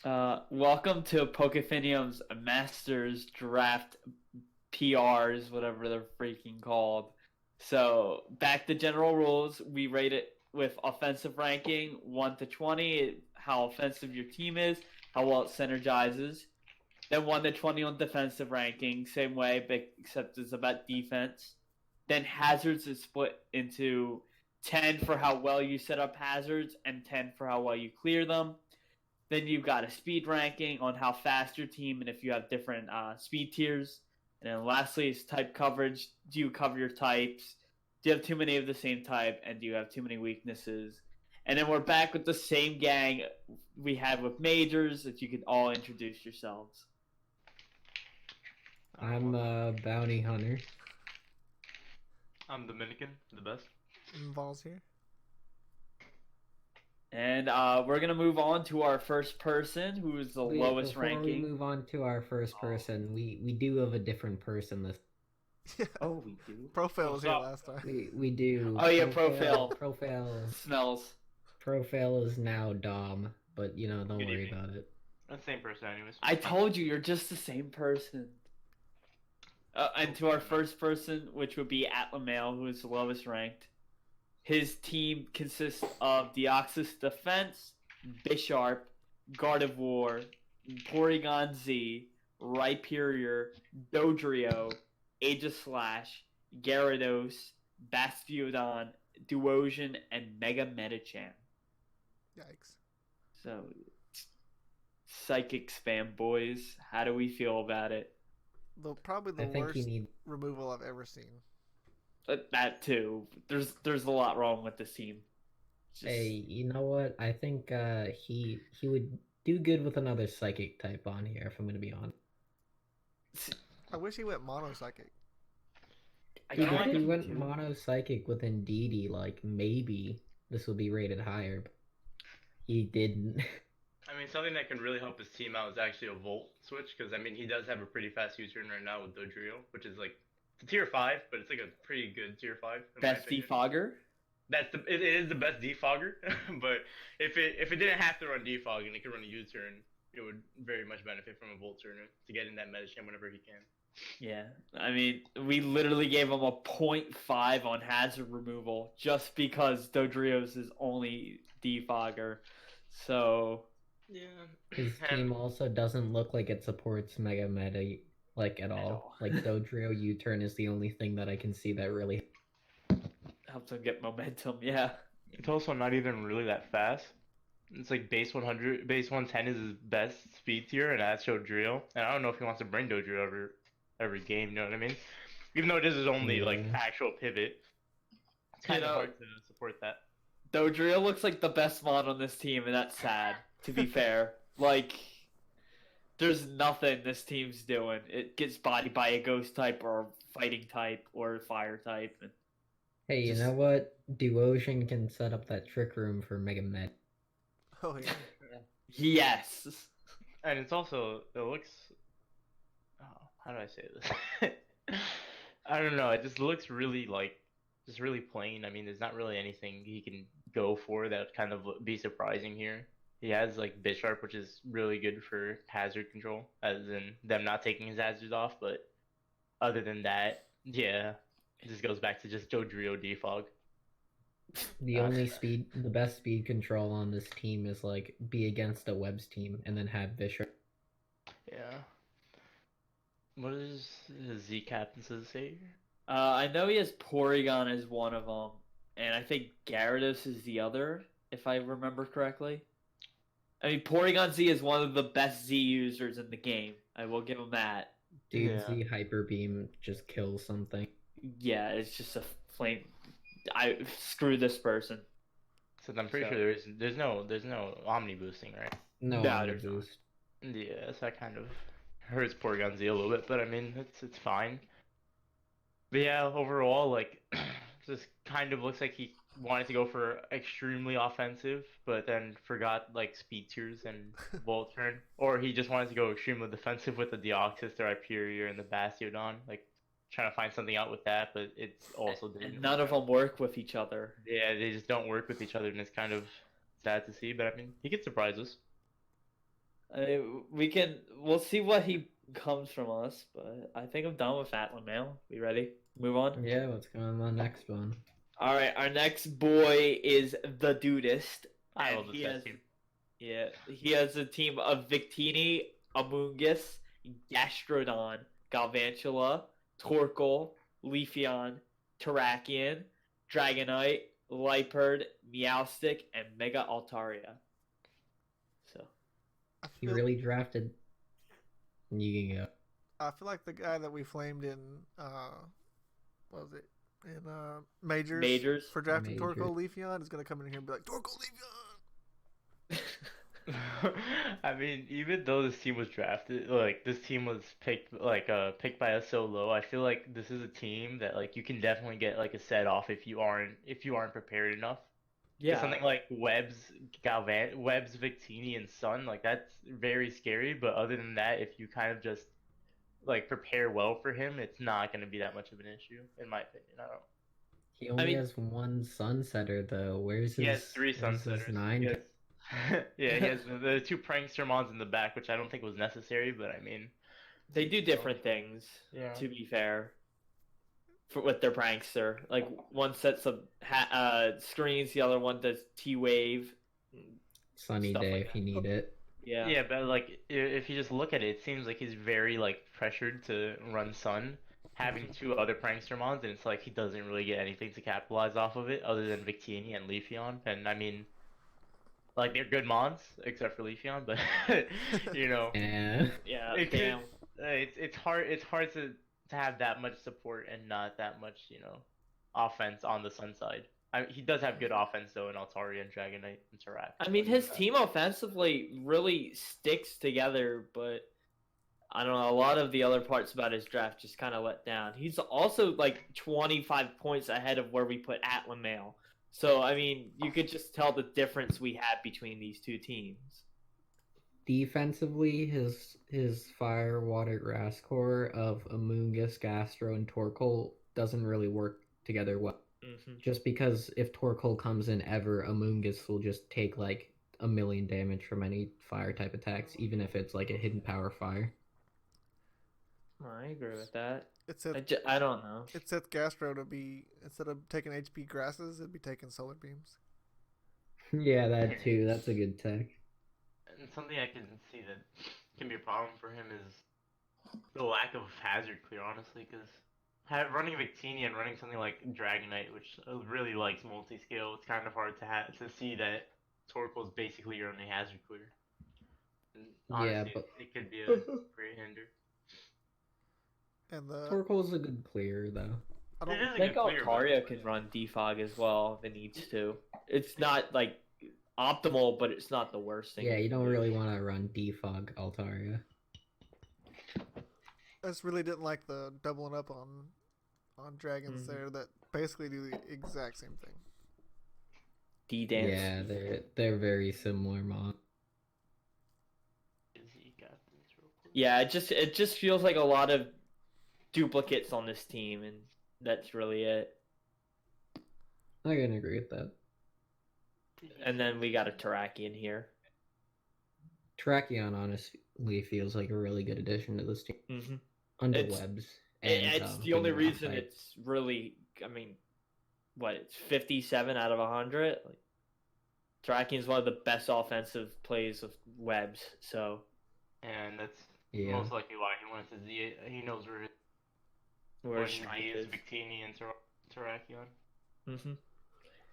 Welcome to Pokefinium's Masters Draft PRs, whatever they're freaking called. So, back to general rules. We rate it with offensive ranking 1 to 20, how offensive your team is, how well it synergizes. Then 1 to 20 on defensive ranking, same way, but except it's about defense. Then hazards is split into 10 for how well you set up hazards and 10 for how well you clear them. Then you've got a speed ranking on how fast your team and if you have different speed tiers. And then lastly is type coverage. Do you cover your types? Do you have too many of the same type? And do you have too many weaknesses? And then we're back with the same gang we had with majors. If you could all introduce yourselves. I'm a bounty hunter. I'm Dominican, the best. Vols here. And we're gonna move on to our first person, who is the lowest Before ranking. we move on to our first person, we do have a different person this. Oh, we do. Profile was here What's last time. We do. Oh yeah, Profile. Profile Smells. is now Dom, but don't Good worry evening. about it. That's the same person, anyways. I told you, you're just the same person. And to our first person, which would be Atlamale, who is the lowest ranked. His team consists of Deoxys Defense, Bisharp, Gardevoir, Porygon Z, Rhyperior, Dodrio, Aegislash, Gyarados, Bastiodon, Duosion, and Mega Metachan. Yikes. So, Psychic spam, boys. How do we feel about it? Probably I the think worst you need. removal I've ever seen. That too. There's a lot wrong with this team. Just... Hey, you know what? I think he would do good with another psychic type on here. If I'm gonna be honest. I wish he went mono psychic. I Dude, don't if like he him went too. mono psychic with Indeedee, like maybe this would be rated higher. But he didn't. I mean, something that can really help his team out is actually a Volt switch, because, I mean, he does have a pretty fast U-turn right now with Dodrio, which is, like, it's a tier 5, but it's, like, a pretty good tier 5. Best defogger? It is the best defogger, but if it didn't have to run defog and it could run a U-turn, it would very much benefit from a Volt turner to get in that Metachan whenever he can. Yeah, I mean, we literally gave him a 0.5 on hazard removal just because Dodrio's is only defogger. So Yeah. His team also doesn't look like it supports Mega Meta like at all. Like Dodrio U-turn is the only thing that I can see that really helps him get momentum. Yeah. It's also not even really that fast. It's like base 100, base 110 is his best speed tier, and that's Dodrio. And I don't know if he wants to bring Dodrio every game, you know what I mean? Even though it is his only like actual pivot, it's kind of hard to support that. Dodrio looks like the best mod on this team, and that's sad, to be fair. Like, there's nothing this team's doing. It gets bodied by a ghost type or a fighting type or a fire type. And Hey, you know what? Duosion can set up that trick room for Mega Met. Oh yeah. yes. And it's also, it looks, oh, how do I say this? I don't know, it just looks really like, just really plain. I mean, there's not really anything he can go for that would kind of be surprising here. He has like Bisharp, which is really good for hazard control, as in them not taking his hazards off, but other than that, yeah, it just goes back to just Dodrio defog. The best speed control on this team is like be against a Webs team and then have Bisharp. Yeah. What does his Z captain say here? I know he has Porygon as one of them, and I think Gyarados is the other, if I remember correctly. I mean, Porygon Z is one of the best Z users in the game. I will give him that. Dude, Yeah. Z Hyper Beam just kills something. Yeah, it's just a flame. Screw this person. So I'm pretty sure there's no Omni boosting, right? No, No, Omni there's not. boost. Yeah, so that kind of hurts Porygon Z a little bit, but I mean it's fine. But yeah, overall, like, just kind of looks like he wanted to go for extremely offensive, but then forgot like speed tiers and Volt turn, or he just wanted to go extremely defensive with the Deoxys, the Rhyperior, and the Bastiodon, like trying to find something out with that, but it's also And didn't. none of them work with each other. Yeah, they just don't work with each other, and it's kind of sad to see. But I mean, he could surprise us. We'll see what he comes from us, but I think I'm done with that one now. We ready? Move on. Yeah, what's going on next one? All right, our next boy is the Dudist. I and love this guy's team. Yeah, he has a team of Victini, Amoonguss, Gastrodon, Galvantula, Torkoal, Leafeon, Terrakion, Dragonite, Liepard, Meowstic, and Mega Altaria. So I He feel, really drafted. You can go. I feel like the guy that we flamed in what was it? In majors for drafting Majors. Torkoal Leafeon is gonna come in here and be like, Torkoal Leafeon. I mean, even though this team was drafted, like this team was picked by us so low, I feel like this is a team that like you can definitely get like a set off if you aren't prepared enough. 'Cause yeah, something like Webb's Victini, and Sun, like that's very scary. But other than that, if you kind of just like prepare well for him, it's not going to be that much of an issue, in my opinion. I don't. He only mean- has one Sunsetter though. Where's his? He has three where's his Sunsetters. nine. He has- yeah, he has the two Prankster Mons in the back, which I don't think was necessary, but I mean, they do different things. Yeah. To be fair, with their prankster, like one sets up screens, the other one does T-wave. Sunny Stuff day like if you need it. Yeah. yeah, but like if you just look at it, it seems like he's very like pressured to run Sun, having two other Prankster Mons, and it's like he doesn't really get anything to capitalize off of it other than Victini and Leafeon, and I mean. Like they're good mons, except for Leafeon, but you know, Yeah. Yeah. it Damn. it's hard to have that much support and not that much offense on the Sun side. He does have good offense though in Altaria and Dragonite and Tarak. I mean, his team offensively really sticks together, but I don't know. A lot of the other parts about his draft just kind of let down. He's also like 25 points ahead of where we put Atlamale. So, I mean, you could just tell the difference we had between these two teams. Defensively, his fire, water, grass core of Amoonguss, Gastro, and Torkoal doesn't really work together well. Mm-hmm. Just because if Torkoal comes in ever, Amoonguss will just take like 1,000,000 damage from any fire type attacks, even if it's like a hidden power fire. I agree with that. It said I don't know. it sets Gastro to be, instead of taking HP grasses, it'd be taking solar beams. Yeah, that too. That's a good tech. And something I can see that can be a problem for him is the lack of hazard clear, honestly, because running Victini and running something like Dragonite, which really likes multi-scale, it's kind of hard to see that Torkoal is basically your only hazard clear. And honestly, Yeah, but it could be a great hinder. And the Torkoal's a good clear though. I It don't is I a think good clear, but- Altaria could run Defog as well if it needs to. It's not like optimal, but it's not the worst thing. Yeah, you don't really want to run Defog Altaria. I just really didn't like the doubling up on dragons Mhm. there that basically do the exact same thing. D-Dance. Yeah, they're very similar mod. Yeah, it just feels like a lot of duplicates on this team, and that's really it. I can agree with that. And then we got a Terrakion here. Terrakion honestly feels like a really good addition to this team. Mm-hmm. Under It's- webs. It's the only being reason Rockite. it's really. I mean, what? It's 57 out of 100. Like, Terrakion is one of the best offensive plays of webs. So And that's Yeah. most likely why he wanted to see it. He knows where where he strength is is. Victini and Terrakion. Mm-hmm.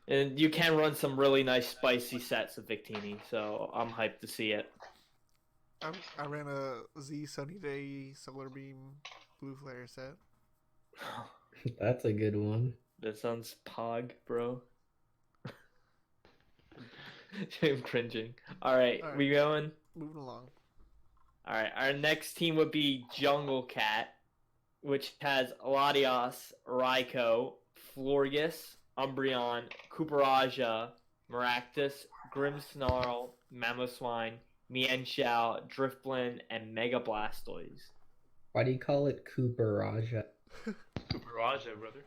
And you can run some really nice spicy sets of Victini, so I'm hyped to see it. I ran a Z Sunny Day Solar Beam Blue Flare set. That's a good one. That sounds pog, bro. I'm cringing. Alright, Alright. we going? Moving along. Alright, our next team would be Jungle Cat, which has Latios, Raikou, Florges, Umbreon, Cooperajah, Maractus, Grimmsnarl, Mamoswine, Mienshao, Drifblim, and Mega Blastoise. Why do you call it Cooperaja? Cooperajah, brother.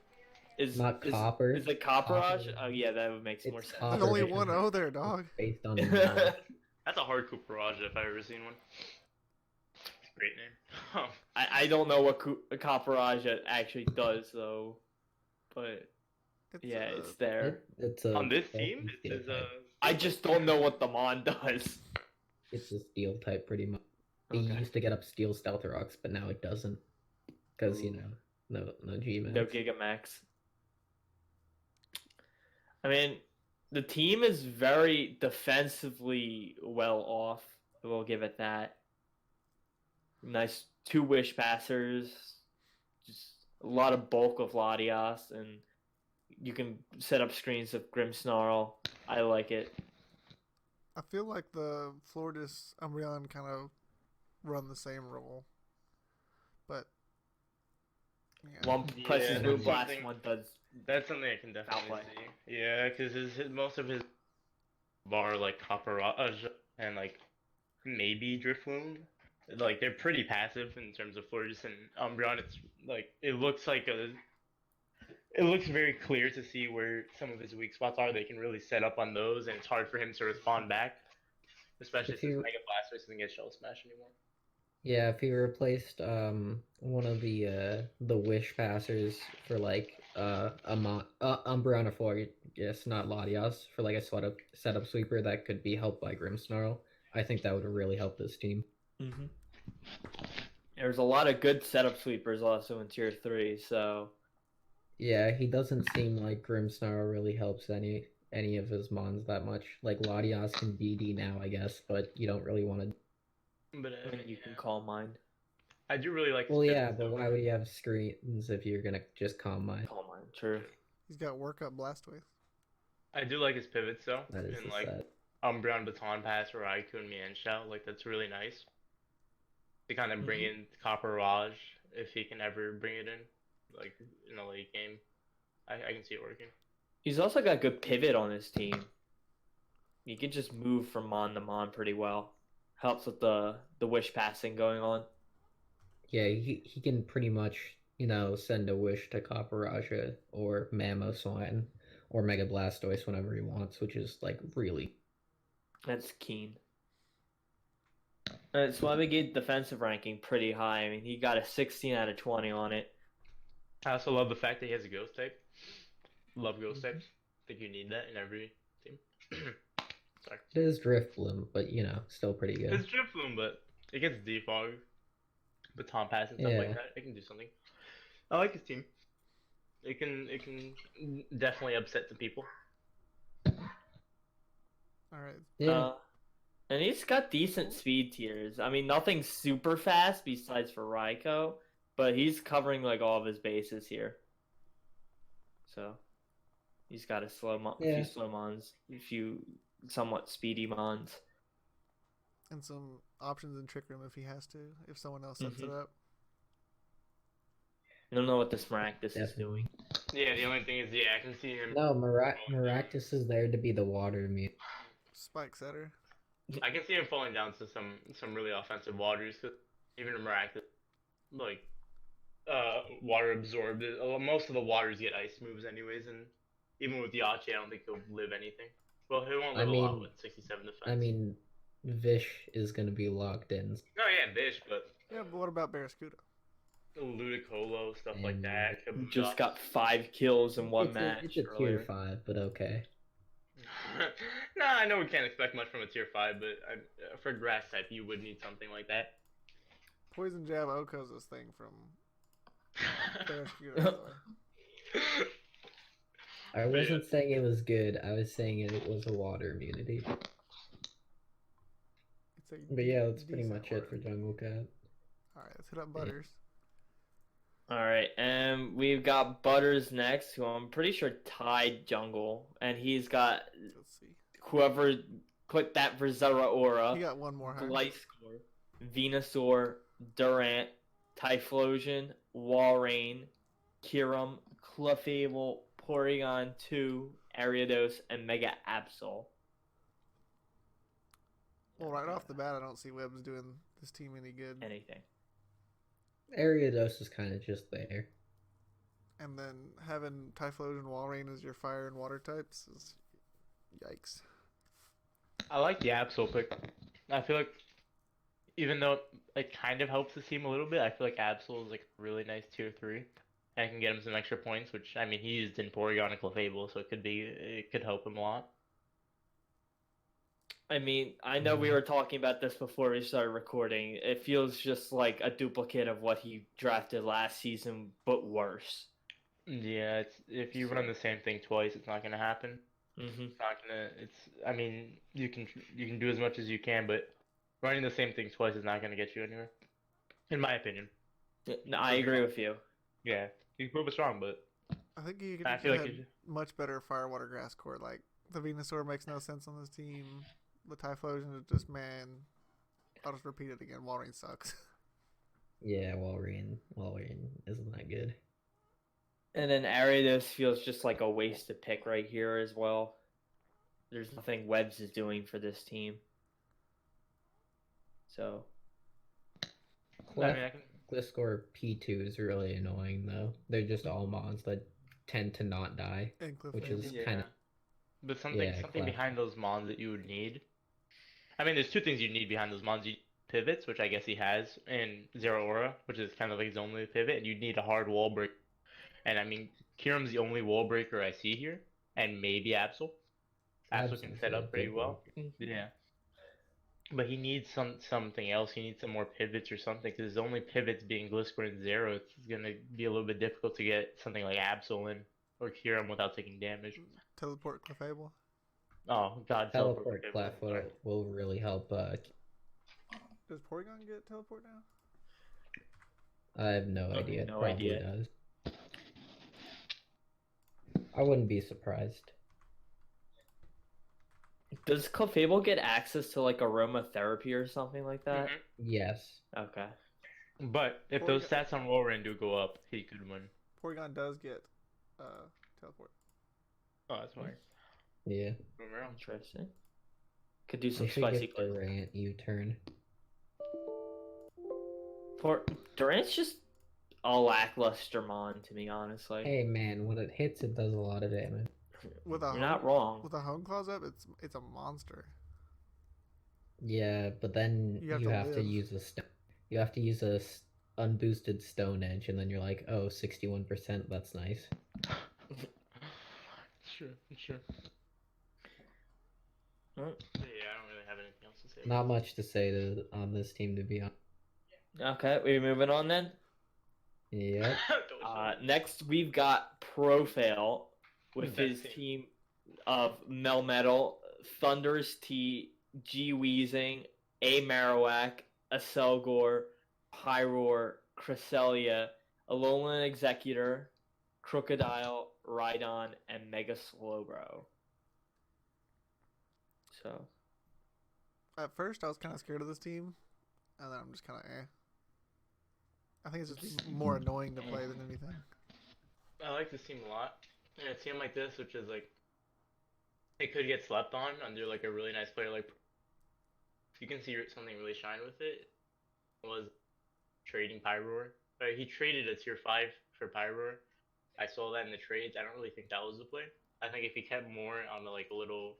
Not copper. Is it Copperajah? Copper. Oh yeah, that would make more It's sense. copper. There's only because one O there, dog. Based on the mod. That's a hard Cooperage if I've ever seen one. It's a great name. I don't know what Copperage actually does though, but yeah, it's there. It's a On this bulky team, it steel says type. I just don't know what the Mon does. It's a steel type pretty much. It Okay. used to get up steel stealth rocks, but now it doesn't. Because, you know, no G-Max. No Gigamax. I mean, the team is very defensively well off. We'll give it that. Nice 2 wish passers. Just a lot of bulk of Latias, and you can set up screens of Grimmsnarl. I like it. I feel like the Floridas Umbreon kind of run the same role, but yeah. One presses that's Moonblast, something- one does. That's something I can definitely Outplay. see. Yeah, because most of his bar like Copperage and like maybe Drifloon, like they're pretty passive in terms of Floridas and Umbreon. It's like it looks very clear to see where some of his weak spots are. They can really set up on those, and it's hard for him to respond back, especially If since you- Mega Blastoise doesn't get Shell Smash anymore. Yeah, if you replaced one of the wish passers for like Umbreon or Floridas, not Latias, for like a setup sweeper that could be helped by Grimmsnarl, I think that would really help this team. Mm-hmm. There's a lot of good setup sweepers also in Tier 3, so... Yeah, he doesn't seem like Grimmsnarl really helps any of his mons that much. Like Latias can DD now, I guess, but you don't really want to. But I mean, you can call mine. I do really like. his Well, yeah, pivots, but though. why would you have screens if you're gonna just calm mine? Call mine, true. He's got work up Blastoise. I do like his pivots though, That is and the like set. Umbreon Baton Pass or Raikou and Mienshao, like that's really nice. To kind of bring in Copperage if he can ever bring it in, like in a late game. I can see it working. He's also got good pivot on his team. He can just move from Mon to Mon pretty well. Helps with the wish passing going on. Yeah, he can pretty much, send a wish to Copperajah or Mamoswine or Mega Blastoise whenever he wants, which is like really. That's keen. That's why we gave defensive ranking pretty high. I mean, he got a 16 out of 20 on it. I also love the fact that he has a Ghost type. Love Ghost types. Think you need that in every team. Sorry. It is Drifloon, but still pretty good. It's Drifloon, but it gets Defog, Baton Pass and stuff like Yeah. that. It can do something. I like his team. It can definitely upset some people. All right. Yeah, And he's got decent speed tiers. I mean, nothing super fast besides for Raikou, but he's covering like all of his bases here. So he's got a few slow mons, a few somewhat speedy mons. And some options in Trick Room if he has to, if someone else sets it up. I don't know what this Maractus is Definitely. doing. Yeah, the only thing is, I can see him. No, Maractus is there to be the water mute. Spike setter. I can see him falling down to some really offensive waters. 'Cause even a Maractus, like, water absorbed. Most of the waters get ice moves anyways, and even with Yachi, I don't think he'll live anything. Well, he won't live a lot with 67 defense. I mean, Vish is gonna be locked in. No, yeah, Bish, but Yeah, but what about Barraskewda? Ludicolo, stuff like that. Just got 5 kills in one match. It's a earlier. tier 5, but okay. Nah, I know we can't expect much from a tier 5, but for grass type, you would need something like that. Poison Jab Oko's this thing from Barraskewda. I wasn't saying it was good. I was saying it was a water immunity. But yeah, that's pretty much it for Jungle Cat. Alright, let's hit up Butters. Alright, and we've got Butters next, who I'm pretty sure tied Jungle, and he's got Let's see. whoever put that for Zeraora, He got one more higher. Gliscor, Venusaur, Durant, Typhlosion, Walrein, Kyurem, Clefable, Porygon 2, Ariados, and Mega Absol. Well, right off the bat, I don't see Webbs doing this team any good. Anything. Ariados is kind of just there. And then having Typhlosion and Walrein as your fire and water types is yikes. I like the Absol pick. I feel like even though it kind of helps the team a little bit, I feel like Absol is like a really nice tier 3. And can get him some extra points, which I mean he used in Porygon and Clefable, so it could help him a lot. I mean, I know we were talking about this before we started recording. It feels just like a duplicate of what he drafted last season, but worse. Yeah, it's if you run the same thing twice, it's not gonna happen. Mm-hmm. It's not gonna. It's. I mean, you can do as much as you can, but running the same thing twice is not gonna get you anywhere, in my opinion. No, I agree with you. Yeah, you can prove it's wrong, but I think you I could feel like have you much better fire water grass core. Like the Venusaur makes no sense on this team. The Typhlosion is just man. I'll just repeat it again. Walrein sucks. Yeah, Walrein isn't that good. And then Ariados feels just like a wasted pick right here as well. There's nothing Webbs is doing for this team. So. I mean, I can. Gliscor P2 is really annoying though. They're just all mons that tend to not die, And which is Yeah. kind of But something Clef. behind those mons that you would need. I mean, there's two things you need behind those mons. You need pivots, which I guess he has, and Zero Aura, which is kind of like his only pivot, and you need a hard wall break. And I mean, Kiram's the only wall breaker I see here, and maybe Absol. Absol can Absol's set a up pretty good well. one. Yeah. But he needs something else. He needs some more pivots or something, because his only pivots being Gliscor and Zero, it's gonna be a little bit difficult to get something like Absol in or Kiram without taking damage. Teleport Clefable. Oh God, Teleport okay, Clef will really help. Does Porygon get teleport now? I have no Okay, idea. no Probably idea. does. I wouldn't be surprised. Does Clefable get access to like aromatherapy or something like that? Yes. Okay. But if those stats on Walrein do go up, he could win. Porygon does get teleport. Oh, that's fine. Yeah. Interesting. Could do some They should spicy get plays. Durant U-turn. Durant's just a lackluster mon to me, honestly. Hey man, when it hits, it does a lot of damage. With a You're not wrong. With a home claws up, it's a monster. Yeah, but then You have you to have to live. use you have to use a unboosted Stone Edge, and then you're like, oh, 61%. That's nice. Sure. Yeah, I don't really have anything else to say. Not much to say on this team, to be honest. Okay, we're moving on then. Yep. Next, we've got Profile with his team of Melmetal, Thunder's Tea, G Weezing, A Marowak, a Selgor, Pyroar, Cresselia, Alolan Executor, Crocodile, Rhydon, and Mega Slowbro. So. At first, I was kind of scared of this team, and then I'm just kind of eh. I think it's just more annoying to play than anything. I like this team a lot. And a team like this, which is like, it could get slept on under like a really nice player like. If you can see something really shine with it, was trading Pyroar. He traded a tier 5 for Pyroar. I saw that in the trades. I don't really think that was the play. I think if he kept more on the like a little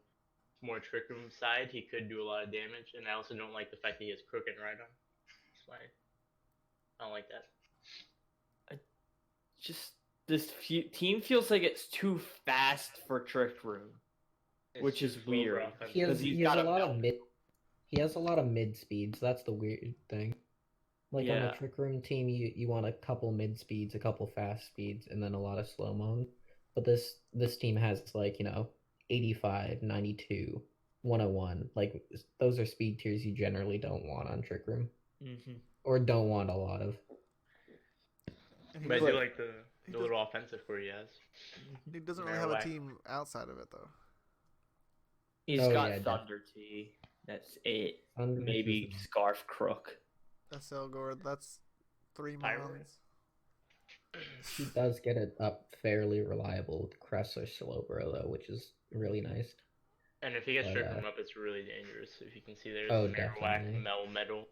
more trick room side, he could do a lot of damage. And I also don't like the fact that he has Crook and Rhydon. That's why I don't like that. Just this team feels like it's too fast for Trick Room, which is weird. He has a lot of mid speeds. That's the weird thing. Like on the Trick Room team, you want a couple mid speeds, a couple fast speeds, and then a lot of slow mo. But this team has like 85, 92, 101. Like those are speed tiers you generally don't want on Trick Room, or don't want a lot of. But I do like the little offensive core he has. He doesn't really have a team outside of it though. He's got Thunder Tea. That's it. Maybe Scarf Crook. A Selgor, that's 3 mons. He does get it up fairly reliable with Cress or Slowbro though, which is really nice. And if he gets Trick Room up, it's really dangerous. If you can see there's Marowak, Melmetal.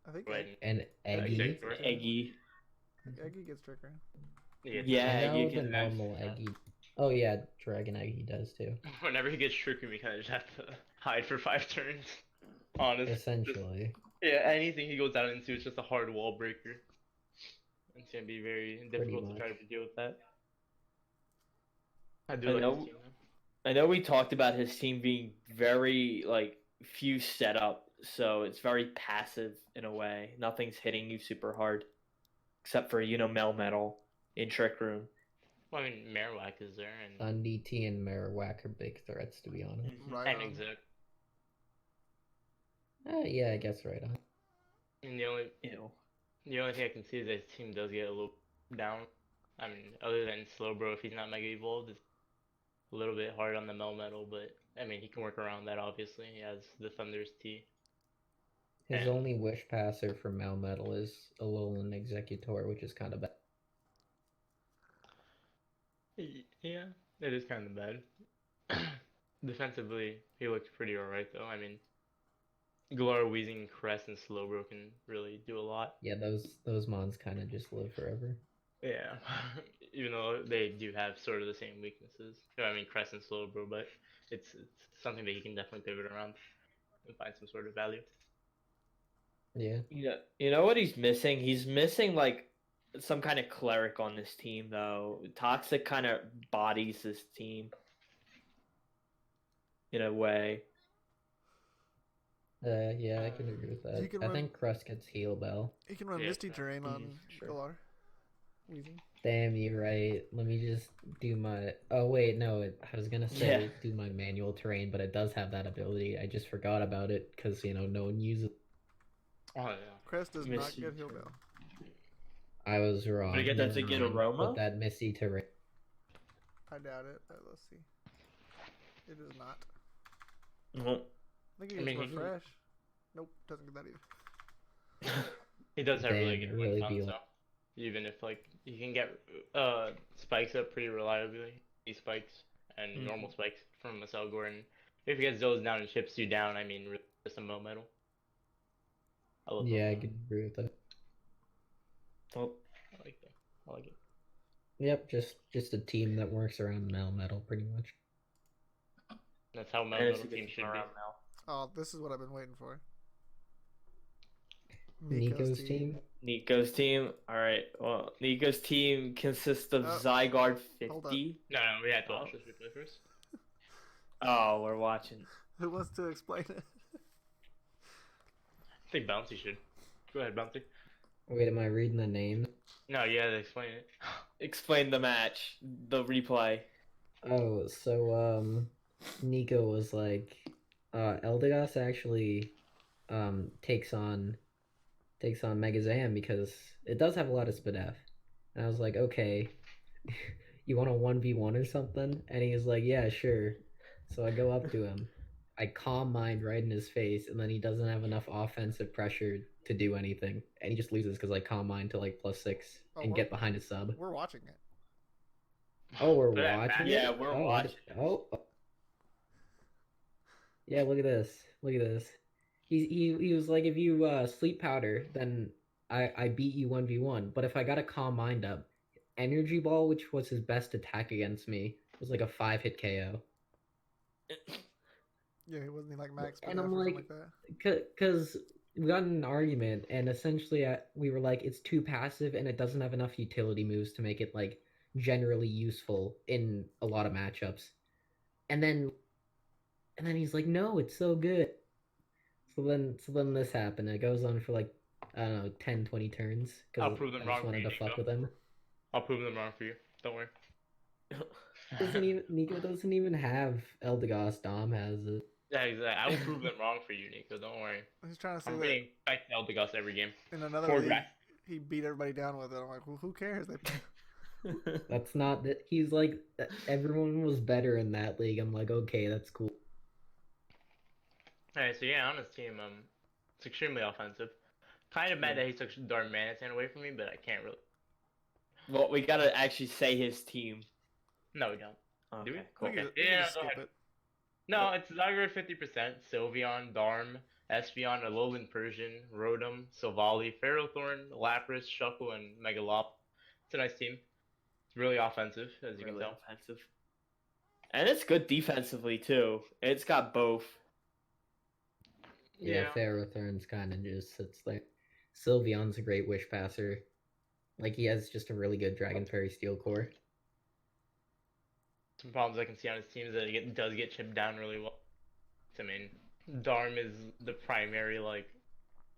I think and Eggy. Eggy gets Trick Room. Yeah, I know the normal Eggy Oh yeah, Dragon Egg he does too. Whenever he gets tricky, we kind of just have to hide for 5 turns. Honest. Just, Essentially. yeah, anything he goes down into is just a hard wall breaker. It's gonna be very difficult to try much. to deal with that. I I do like his know. team though. I know we talked about his team being very like few setup, so it's very passive in a way. Nothing's hitting you super hard, except for Melmetal in Trick Room. Well, I mean, Marowak is there, and Sundy T and Marowak are big threats, to be honest. Right and on. Exec. Yeah, I guess right on. And Ew. the only thing I can see is that his team does get a little down. I mean, other than Slowbro, if he's not Mega Evolved, it's a little bit hard on the Melmetal, but I mean, he can work around that. Obviously, he has the Thunder's T. His And- only wish passer for Melmetal is Alolan Executor, which is kind of bad. Yeah, it is kind of bad. Defensively, he looked pretty alright though. I mean, Galarian, Weezing, Crest, and Slowbro can really do a lot. Yeah, those mons kind of just live forever. Yeah, even though they do have sort of the same weaknesses. I mean, Crest and Slowbro, but it's something that he can definitely pivot around and find some sort of value. Yeah. You know what he's missing? He's missing like some kind of cleric on this team though. Toxic kind of bodies this team in a way. Yeah, I can agree with You that. can I run- think Crust gets heal bell. He can run Yeah, Misty Terrain on sure. Galar. Weezing. Damn, you're right. Let me just do my. Oh wait, no. I was gonna say Yeah. do my manual terrain, but it does have that ability. I just forgot about it because no one uses. Oh yeah. Crest does Misty not get Heal Bell. I was wrong. But again, does it get Aroma? Put that Misty terrain. I doubt it, but let's see. It is not. Well, I think it I gets mean, he can- Refresh. Nope, doesn't get that either. He does have really Damn, good really win be so even if like he can get spikes up pretty reliably, these spikes and normal spikes from a Selgor, and if he gets those down and chips you down, I mean, really just a Melmetal. I love Yeah, I Melmetal. can agree with that. well, I like that. I like it. Yep, just a team that works around Melmetal pretty much. That's how Fantasy Melmetal team gets should be. around now. Oh, this is what I've been waiting for. Nico's team. Nico's team. All right. Well, Nico's team consists of Oh, Zygarde hold on. 50. No, we had to watch this replay first. Oh, we're watching. Who wants to explain it? I think Bounty should. Go ahead, Bounty. Wait, am I reading the names? No, you had to explain it. Explain the match, the replay. Oh, so Nico was like, Eldegoss actually takes on Mega Zam because it does have a lot of Spadef. And I was like, okay, you want a 1v1 or something? And he was like, yeah, sure. So I go up to him. I calm mind right in his face, and then he doesn't have enough offensive pressure to do anything. And he just loses because I calm mind to like +6 Oh, and get behind his sub. We're watching it. Oh, we're Yeah, watching yeah, it? we're Oh, watching Oh. Yeah, look at this. Look at this. He was like, if you sleep powder, then I beat you 1v1. But if I got a calm mind up, energy ball, which was his best attack against me, was like a 5-hit KO. Yeah, he wasn't like max And Spadef I'm or something like- like that. Because we got in an argument, and essentially we were like, it's too passive, and it doesn't have enough utility moves to make it like generally useful in a lot of matchups. And then he's like, no, it's so good. So then this happened. It goes on for like, I don't know, 10, 20 turns. I'll Because prove them I wrong just for wanted you, to fuck Nico. with him. I'll prove them wrong for you. Don't worry. Nico doesn't even have Eldegoss. Dom has it. Yeah, exactly. I will prove them wrong for you, Nico. Don't worry. He's trying to say I'm that bringing back Eldegoss every game. in another Poor league, guy. he beat everybody down with it. I'm like, well, who cares? They That's not that. He's like, everyone was better in that league. I'm like, okay, that's cool. Alright, so yeah, on his team, it's extremely offensive. Kind of mad that he took Darmanitan away from me, but I can't really. Well, we gotta actually say his team. No, we don't. Okay, we? cool. we can Yeah, just go skip ahead. it. No, it's Zygarde 50%, Sylveon, Darm, Espeon, Alolan Persian, Rotom, Silvally, Ferrothorn, Lapras, Shuckle, and Megalop. It's a nice team. It's really offensive, as you can Really tell. offensive. And it's good defensively too. It's got both. Yeah, Yeah. Ferrothorn's kind of just sits there. Sylveon's a great wish passer. Like, he has just a really good Dragon Fairy Steel Core. Some problems I can see on his team is that it does get chipped down really well. I mean, Darm is the primary like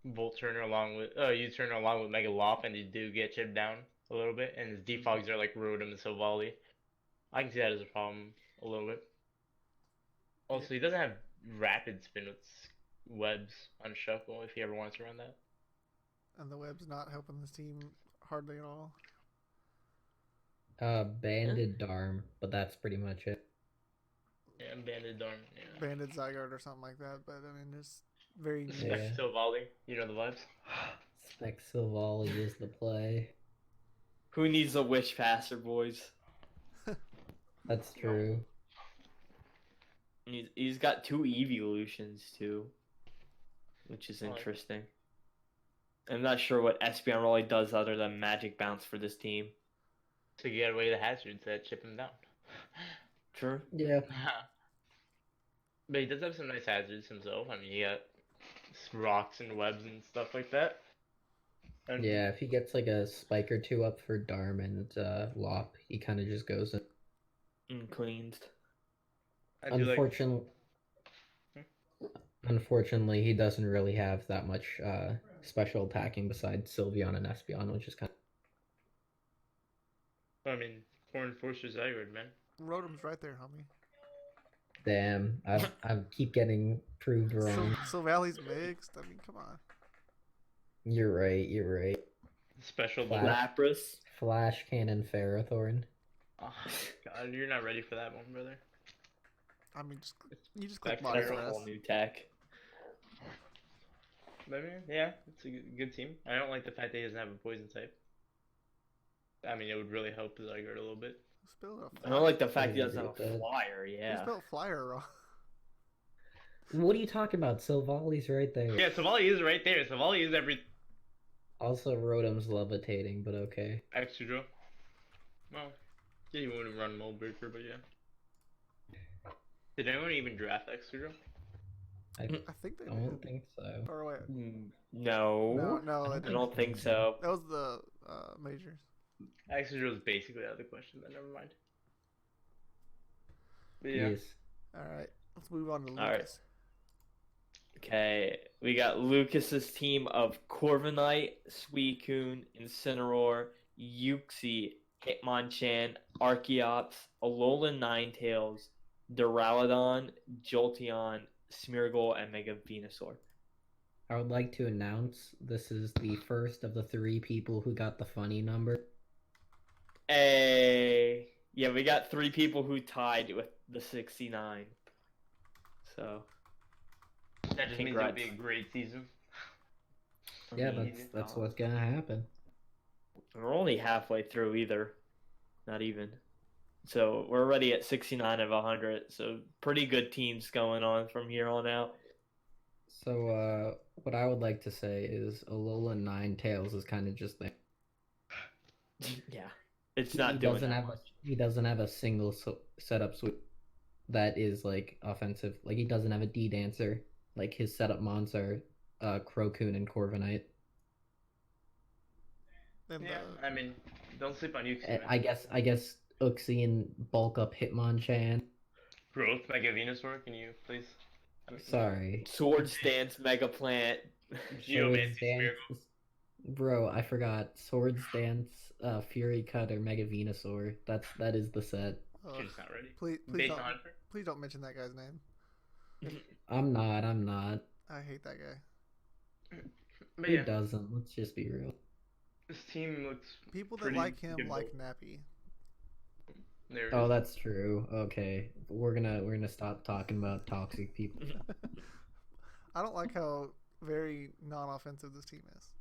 Volt turner along with U-turner along with Mega Lop, and you do get chipped down a little bit, and his defogs are like Rotom and Silvally. I can see that as a problem a little bit. Also, he doesn't have rapid spin with webs on Shuffle if he ever wants to run that. And the web's not helping this team hardly at all. Banded Darm, but that's pretty much it. Yeah, Banded Darm. Yeah. Banded Zygarde or something like that, but I mean, it's very Yeah. niche. Silvally, you know the vibes. Spec Silvally is the play. Who needs a wish passer, boys? That's true. He's got 2 evolutions too, which is Right. interesting. I'm not sure what Espeon really does other than Magic Bounce for this team. So you get away the hazards that chip him down. True. Yeah. But he does have some nice hazards himself. I mean, he got rocks and webs and stuff like that. And Yeah, if he gets like a spike or two up for Darm and Lop, he kind of just goes in. And cleansed. I do like. Unfortunately, he doesn't really have that much special attacking besides Sylveon and Espeon, which is kind of... I mean, Corn Forcer Zygarde, man. Rotom's right there, homie. Damn, I keep getting proved wrong. So Valley's mixed. I mean, come on. You're right. Special Flash. Duel. Lapras. Flash Cannon Ferrothorn. Oh, God, you're not ready for that one, brother. I mean, you just click Back body to That's a Flash. whole new tech. But I mean, yeah, it's a good team. I don't like the fact that he doesn't have a poison type. I mean, it would really help Zygarde a little bit. Who spelled I don't like the fact he I doesn't have agree with a that. flyer, Who yeah. spelled flyer wrong? What are you talking about? Sylvally's right there. Yeah, Savali is right there. Savali is every Also, Rotom's levitating, but okay. extra draw. Well, yeah, you wouldn't run Mold Breaker, but yeah. Did anyone even draft extra draw? I I think they don't did. think so. Or wait. No. No, I they don't think so. That was the majors. Extra draw is basically out of the question, but never mind. But yeah. Yes. All right, let's move on to Lucas. All right. Okay, we got Lucas's team of Corviknight, Suicune, Incineroar, Uxie, Hitmonchan, Archeops, Alolan Ninetales, Duraludon, Jolteon, Smeargle, and Mega Venusaur. I would like to announce this is the first of the 3 people who got the funny number. Hey, yeah, we got 3 people who tied with the 69. So That just means it'll Congrats. be a great season. I Yeah, mean, that's what's gonna happen. we're only halfway through either, not even. So we're already at 69 of 100. So pretty good teams going on from here on out. So, what I would like to say is Alolan Ninetales is kind of just there. Yeah, it's not he doing doesn't that have much. he doesn't have a single setup switch that is like offensive. Like, he doesn't have a D dancer. Like, his setup mons are Crocoon and Corviknight. And Yeah, I mean, don't sleep on Uxie, And man. I guess Uxie and bulk up Hitmonchan. Growth Mega Venusaur, can you please? Sorry. Sword Stance, Mega Plant. Geomancy Swords Dance. Smeargle. Bro, I forgot. Swords Dance, Fury Cut, or Mega Venusaur. That is the set. You're just not ready. please Bountyhunter. please don't mention that guy's name. I'm not. I hate that guy. But Who yeah, doesn't? Let's just be real. this team looks People that pretty like him good like build. Nappy. There it Oh, is. that's true. Okay. We're gonna stop talking about toxic people. I don't like how very non-offensive this team is.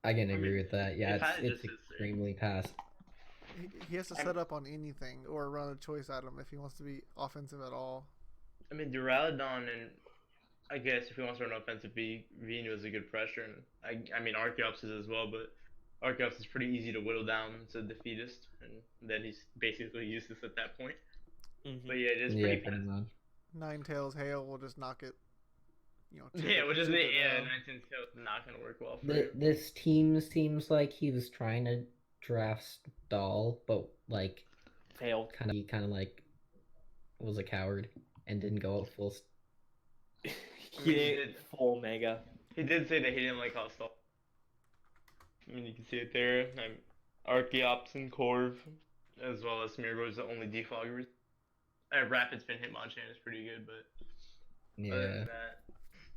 I can I agree mean, with that. Yeah, it kinda it's just is there. extremely passive. He has to set up on anything or run a choice item if he wants to be offensive at all. I mean, Duraludon and I guess if he wants to run offensive, Venu is a good pressure, and I mean Archeops is as well, but Archeops is pretty easy to whittle down to defeatist, and then he's basically useless at that point. But yeah, just Yeah, pretty pretty passive. much. Ninetales Hail will just knock it. Chip Yeah, it- which is chip the it down. 19 tail not gonna work well for you. This team seems like he was trying to draft Stall, but like Failed. he kind of like was a coward and didn't go out full. He he did did. full mega. He did say that he didn't like how stall. I mean, you can see it there. Archeops and Corv, as well as Smeargle is the only defoggers. Rapid Spin Hitmonchan is pretty good, but other Yeah, than that,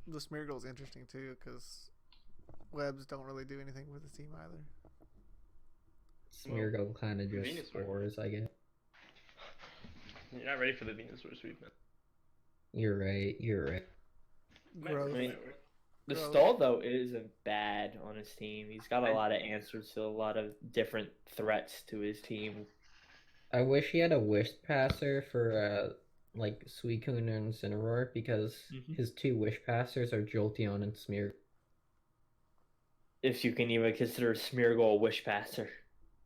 The Smeargle is interesting too because webs don't really do anything with the team either. Smeargle kind of just Venusaur. spores, I guess. you're not ready for the Venusaur sweep, man. You're right. You're right. Growth. I mean, the Growth. stall though isn't bad on his team. He's got a lot of answers to a lot of different threats to his team. I wish he had a wish passer for like Suicune and Incineroar because his two wish passers are Jolteon and Smear. If you can even consider Smeargle a wish passer.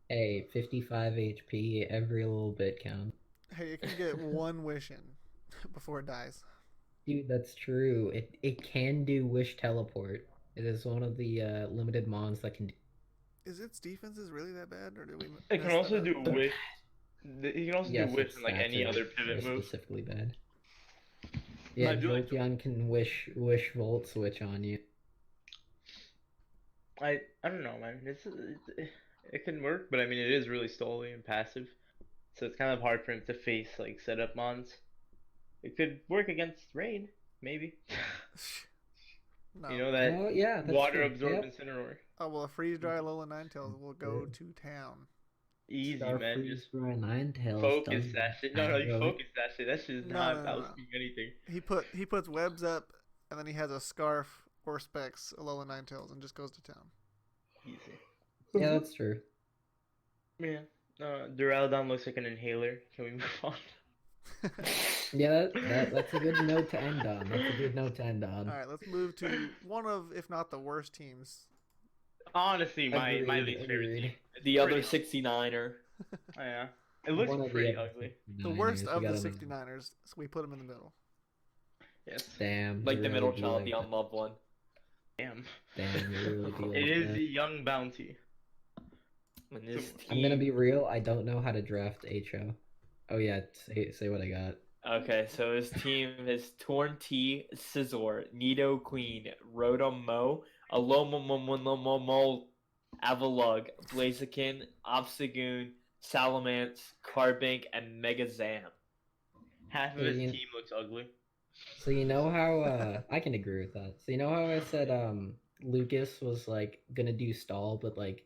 Hey, 55 HP, every little bit counts. Hey, it can get one wish in before it dies. Dude, that's true. It can do wish teleport. It is one of the limited mons that can do. Is its defenses really that bad, or do we? It can mess also that do up? wish. He can also Yes, do wish its in like stats any are- other pivot are move. specifically bad. Yeah, I do like Jolteon can wish Volt Switch on you. I don't know, man. It can work, but I mean it is really stally and passive, so it's kind of hard for him to face like setup mons. It could work against rain, maybe. No. You know that Oh yeah, that's water true. absorb Yep. Incineroar. Oh well, a freeze dry Alola Ninetales will go to town. Easy, Star man. Freeze Just for a Ninetales focus does that shit. No, you aggro it. focus that shit. That shit is No, not no, no, no. ousting anything. He puts webs up, and then he has a scarf or specs Alola Ninetales and just goes to town. Easy. Yeah, that's true. Yeah. Duraludon looks like an inhaler. Can we move on? Yeah, that's a good note to end on. That's a good note to end on. All right, let's move to one of, if not the worst teams. Honestly, my Agreed, least favorite agreed. team. It's The other pretty- 69er. Oh, yeah. It looks One of the pretty other ugly. The 69ers, worst you of the gotta know. 69ers, so we put them in the middle. Yes. Damn. Like you the really middle do child, like the that. unloved one. Damn. Damn, you really do like It is that. the young bounty. When this I'm gonna team- be real. I don't know how to draft HO. Oh yeah, say what I got. Okay, so his team is Torn T, Scizor, Nido Queen, Rotom Mo, Alomomomomomo, Avalug, Blaziken, Obstagoon, Salamence, Carbink, and Megazam. Half of Yeah, his you- team looks ugly. So you know how I can agree with that. So you know how I said Lucas was like gonna do stall, but like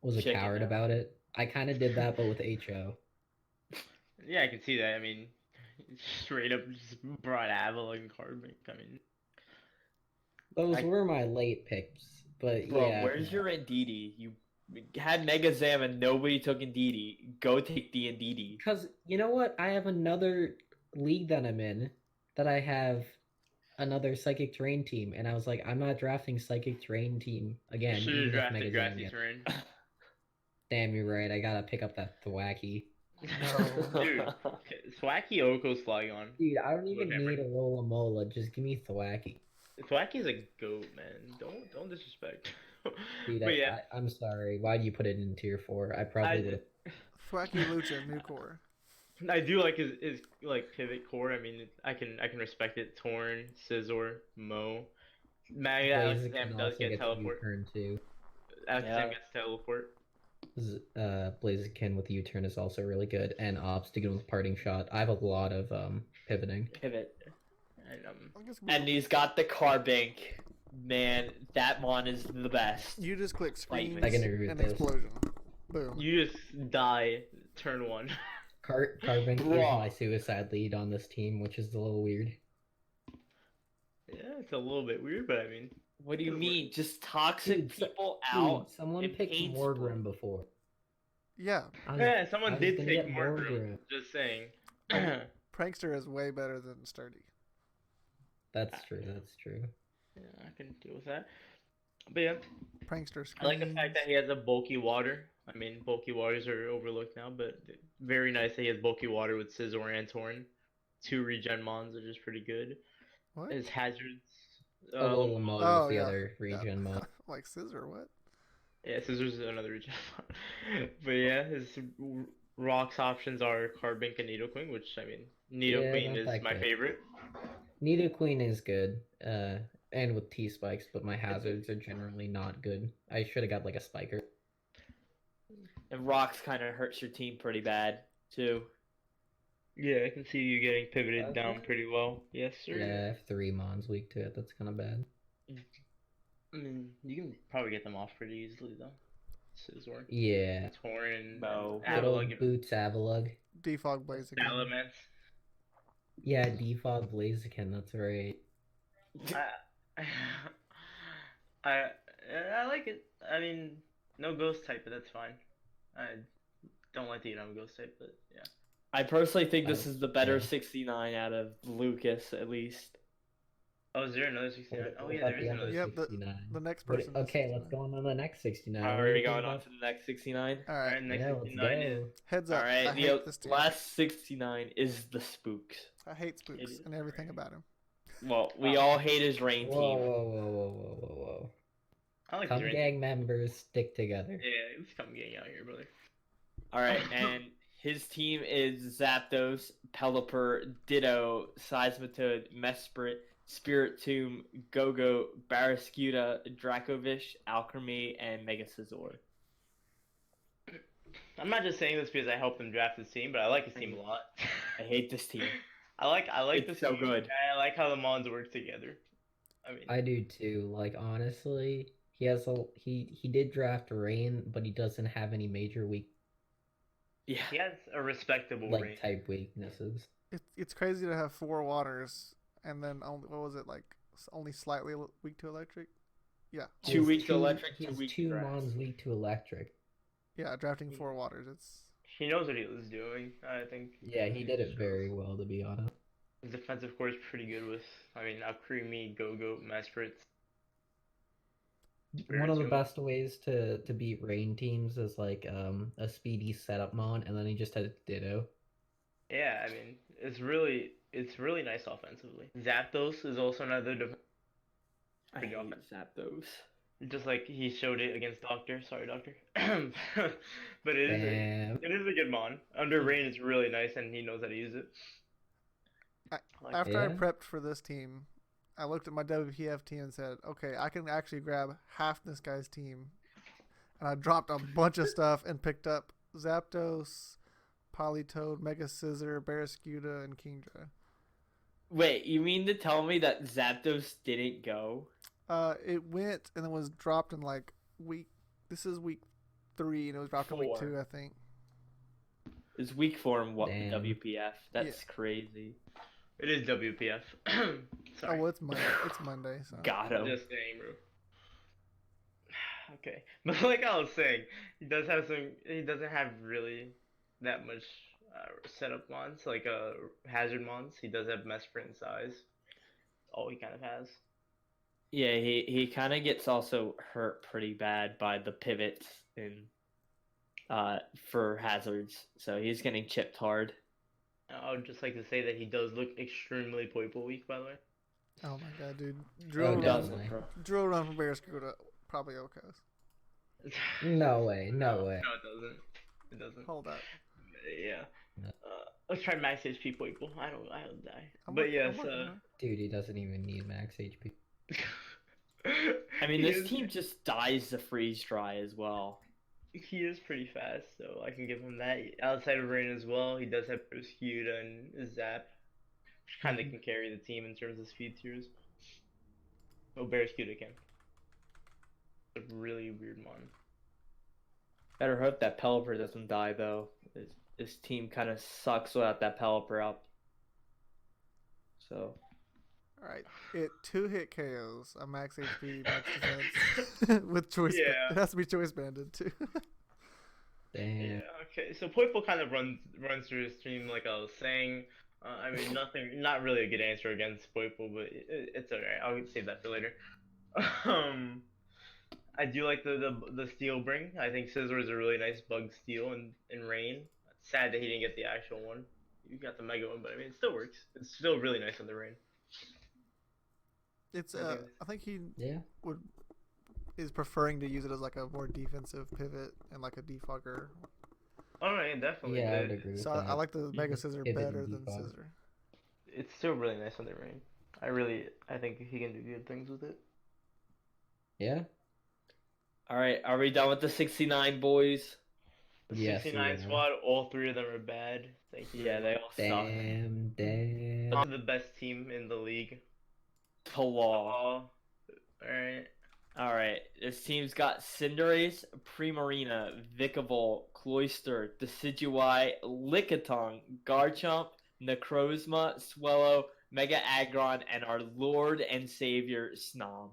was a Chicken coward out. about it. I kind of did that, but with HO. Yeah, I can see that. I mean, straight up just brought Avalon and Carbink. I mean, Those I- were my late picks, but Bro, yeah. where's your Indeedee? You had Megazam and nobody took Indeedee. Go take the Indeedee. Because you know what? I have another league that I'm in that I have another Psychic Terrain team, and I was like, I'm not drafting Psychic Terrain team again. should have even if drafted Mega's Grassy again. Terrain. Damn, you're right. I gotta pick up that Thwacky. Dude, Thwacky Oko's Flygon. Dude, I don't even Whatever. need a Lola Mola. Just give me Thwacky. Thwacky's a goat, man. Don't disrespect. Dude, But yeah, I'm sorry. Why do you put it in tier 4? I probably would have. Thwacky Lucha, new core. I do like his like pivot core. I mean, I can respect it. Torn, Scizor, Mo, Mega Alakazam does get teleport. U-turn too. Alakazam Yeah. gets teleport. Blaziken with U-turn is also really good, and Obstagoon with Parting Shot. I have a lot of pivoting. Pivot. And I guess And he's got the Carbink. Man, that mon is the best. you just click screens I can agree with and this. explosion. Boom. you just die turn 1. Carbink is Bruh. my suicide lead on this team, which is a little weird. Yeah, it's a little bit weird, but I mean, What do you Good mean? Just toxic Dude, so- people out. Dude, someone and picked pain Morgrim split. before. Yeah, I was- yeah, someone I was did gonna take get Morgrim. Just saying. Prankster is way better than Sturdy. That's true. That's true. Yeah, I can deal with that. But yeah, prankster I like the fact screens. that he has a bulky water. I mean, bulky waters are overlooked now, but very nice that he has bulky water with Scizor and Torn. 2 regen mons, which is pretty good. What? His hazards. A little Mon. mo Oh, with the yeah. other regen mo. Like scissor, what? Yeah, Scissors is another regen mon. But yeah, his rocks options are Carbink and Nidoqueen, which, I mean, Nidoqueen not is that my good. favorite. Nidoqueen is good, and with T-spikes, but my hazards are generally not good. I should have got like a spiker. And rocks kind of hurts your team pretty bad too. Yeah, I can see you getting pivoted Okay. down pretty well. Yes, sir. Yeah, I have 3 mons weak to it. That's kind of bad. I mean, you can probably get them off pretty easily, though. Scizor, Yeah. Torn, No. Good old Avalugg, Boots Avalugg. Defog Blaziken. Salamence. Yeah, Defog Blaziken, that's right. I I like it. I mean, no ghost type, but that's fine. I don't like to eat on a ghost type, but yeah. I personally think this Oh, is the better yeah. 69 out of Lucas, at least. Oh, is there another 69? Oh yeah, there is another. Yep, 69. The next What- person. is okay, let's 69. go on to the next 69. Are What do you we think going on about- to the next 69? All Alright, right. next Yeah, let's 69 is. go. Heads up. Alright, I the hate this team. last 69 is the Spooks. I hate Spooks It- and everything about him. Well, we all hate his rain Whoa, team. whoa, whoa, whoa, whoa, whoa, whoa. I like Come the gang members, stick together. Yeah, let's come gang out here, brother. Alright, and his team is Zapdos, Pelipper, Ditto, Seismitoad, Mesprit, Spiritomb, Go-Go, Barraskewda, Dracovish, Alchemy, and Mega Scizor. I'm not just saying this because I helped him draft his team, but I like his team a lot. I hate this team. I like It's this so team. good. And I like how the mons work together. I mean, I do too. Like honestly, he did draft Rain, but he doesn't have any major weak Yeah. he has a respectable like range. type weaknesses. It's crazy to have 4 waters and then only, what was it, like only slightly weak to electric? Yeah. He Two has weak to electric, he 2 has weak to 2 grass. mons weak to electric. Yeah, drafting 4 waters. It's He knows what he was doing, I think. Yeah, he did it very well to be honest. His defensive core is pretty good with, I mean, Alcremie, Go-Go, Mesprit. One of the Spiritomb. best ways to beat Rain teams is like a speedy setup mon, and then he just has Ditto. Yeah, I mean, it's really nice offensively. Zapdos is also another I Good hate job. Zapdos. just like he showed it against Doctor. Sorry, Doctor. But it is Damn. it is a good mon. Under Rain is really nice, and he knows how to use it. Like, after I Yeah. prepped for this team, I looked at my WPF team and said, "Okay, I can actually grab half this guy's team." And I dropped a bunch of stuff and picked up Zapdos, Politoed, Mega Scizor, Barraskewda, and Kingdra. Wait, you mean to tell me that Zapdos didn't go? It went and then was dropped in like week. This is week 3, and it was dropped in week 4. 2, I think. It's week 4 in what Damn. WPF. That's crazy. it is WPF. Oh, Sorry. well, it's Monday. It's Monday, so. Got I'm him. just saying, bro. Okay, but like I was saying, he doesn't have really that much setup mons, like hazard mons. He does have Mesprit and Size. All he kind of has. Yeah, he kind of gets also hurt pretty bad by the pivots in for hazards, so he's getting chipped hard. I would just like to say that he does look extremely Poipo weak, by the way. Oh my god, dude. Oh, Drill run, definitely. drill run from Barraskewda probably okay. No way, no way. No, it doesn't. It doesn't. Hold up. Yeah. No. Let's try max HP Poipo. I don't die. I'm But working- yes, I'm working on it. Dude, he doesn't even need max HP. I mean, he this is- team just dies to freeze dry as well. He is pretty fast, so I can give him that. Outside of Rain as well, he does have Barraskewda and Zap, which kind of can carry the team in terms of speed tiers. Oh, Barraskewda can. A really weird mon. Better hope that Pelipper doesn't die though. This team kind of sucks without that Pelipper up. So Alright. It 2-hit KOs, a max HP, max defense. With choice. Yeah. It has to be choice banded too. Damn. Yeah, okay. So Poipo kind of runs through his stream like I was saying. I mean, not really a good answer against Poipo, but it's alright. I'll save that for later. I do like the steel bring. I think Scizor is a really nice bug steel in rain. It's sad that he didn't get the actual one. You got the mega one, but I mean it still works. It's still really nice on the rain. It's I think I think he Yeah. is preferring to use it as like a more defensive pivot and like a defogger. Oh yeah, definitely. Yeah, I would but agree with So that. I like the Mega Scissor Pivot better and than defog. Scissor. It's still really nice on the rain. I think he can do good things with it. Yeah. All right, are we done with the 69 boys? The Yes, 69 we are. squad, all three of them are bad. Thank you. Yeah, they all suck. Damn. Not the best team in the league. Law. Alright. All right, this team's got Cinderace, Primarina, Vikavolt, Cloyster, Decidueye, Lickitung, Garchomp, Necrozma, Swellow, Mega Aggron, and our Lord and Savior Snom.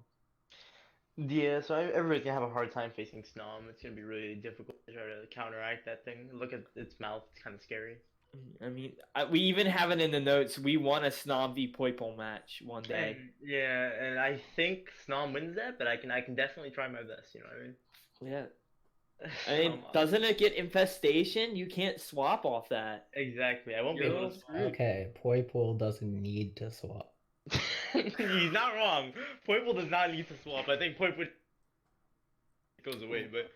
Yeah, so everybody's gonna have a hard time facing Snom. It's gonna be really difficult to try to counteract that thing. Look at its mouth; it's kind of scary. I mean, we even have it in the notes. We won a Snom v Poipole match one day. Yeah, and I think Snom wins that, but I can definitely try my best. You know what I mean? Yeah. I mean, doesn't it get infestation? You can't swap off that. Exactly. I won't be You're able to. screwed. Okay, Poipole doesn't need to swap. He's not wrong. Poipole does not need to swap. I think Poipole goes away, but.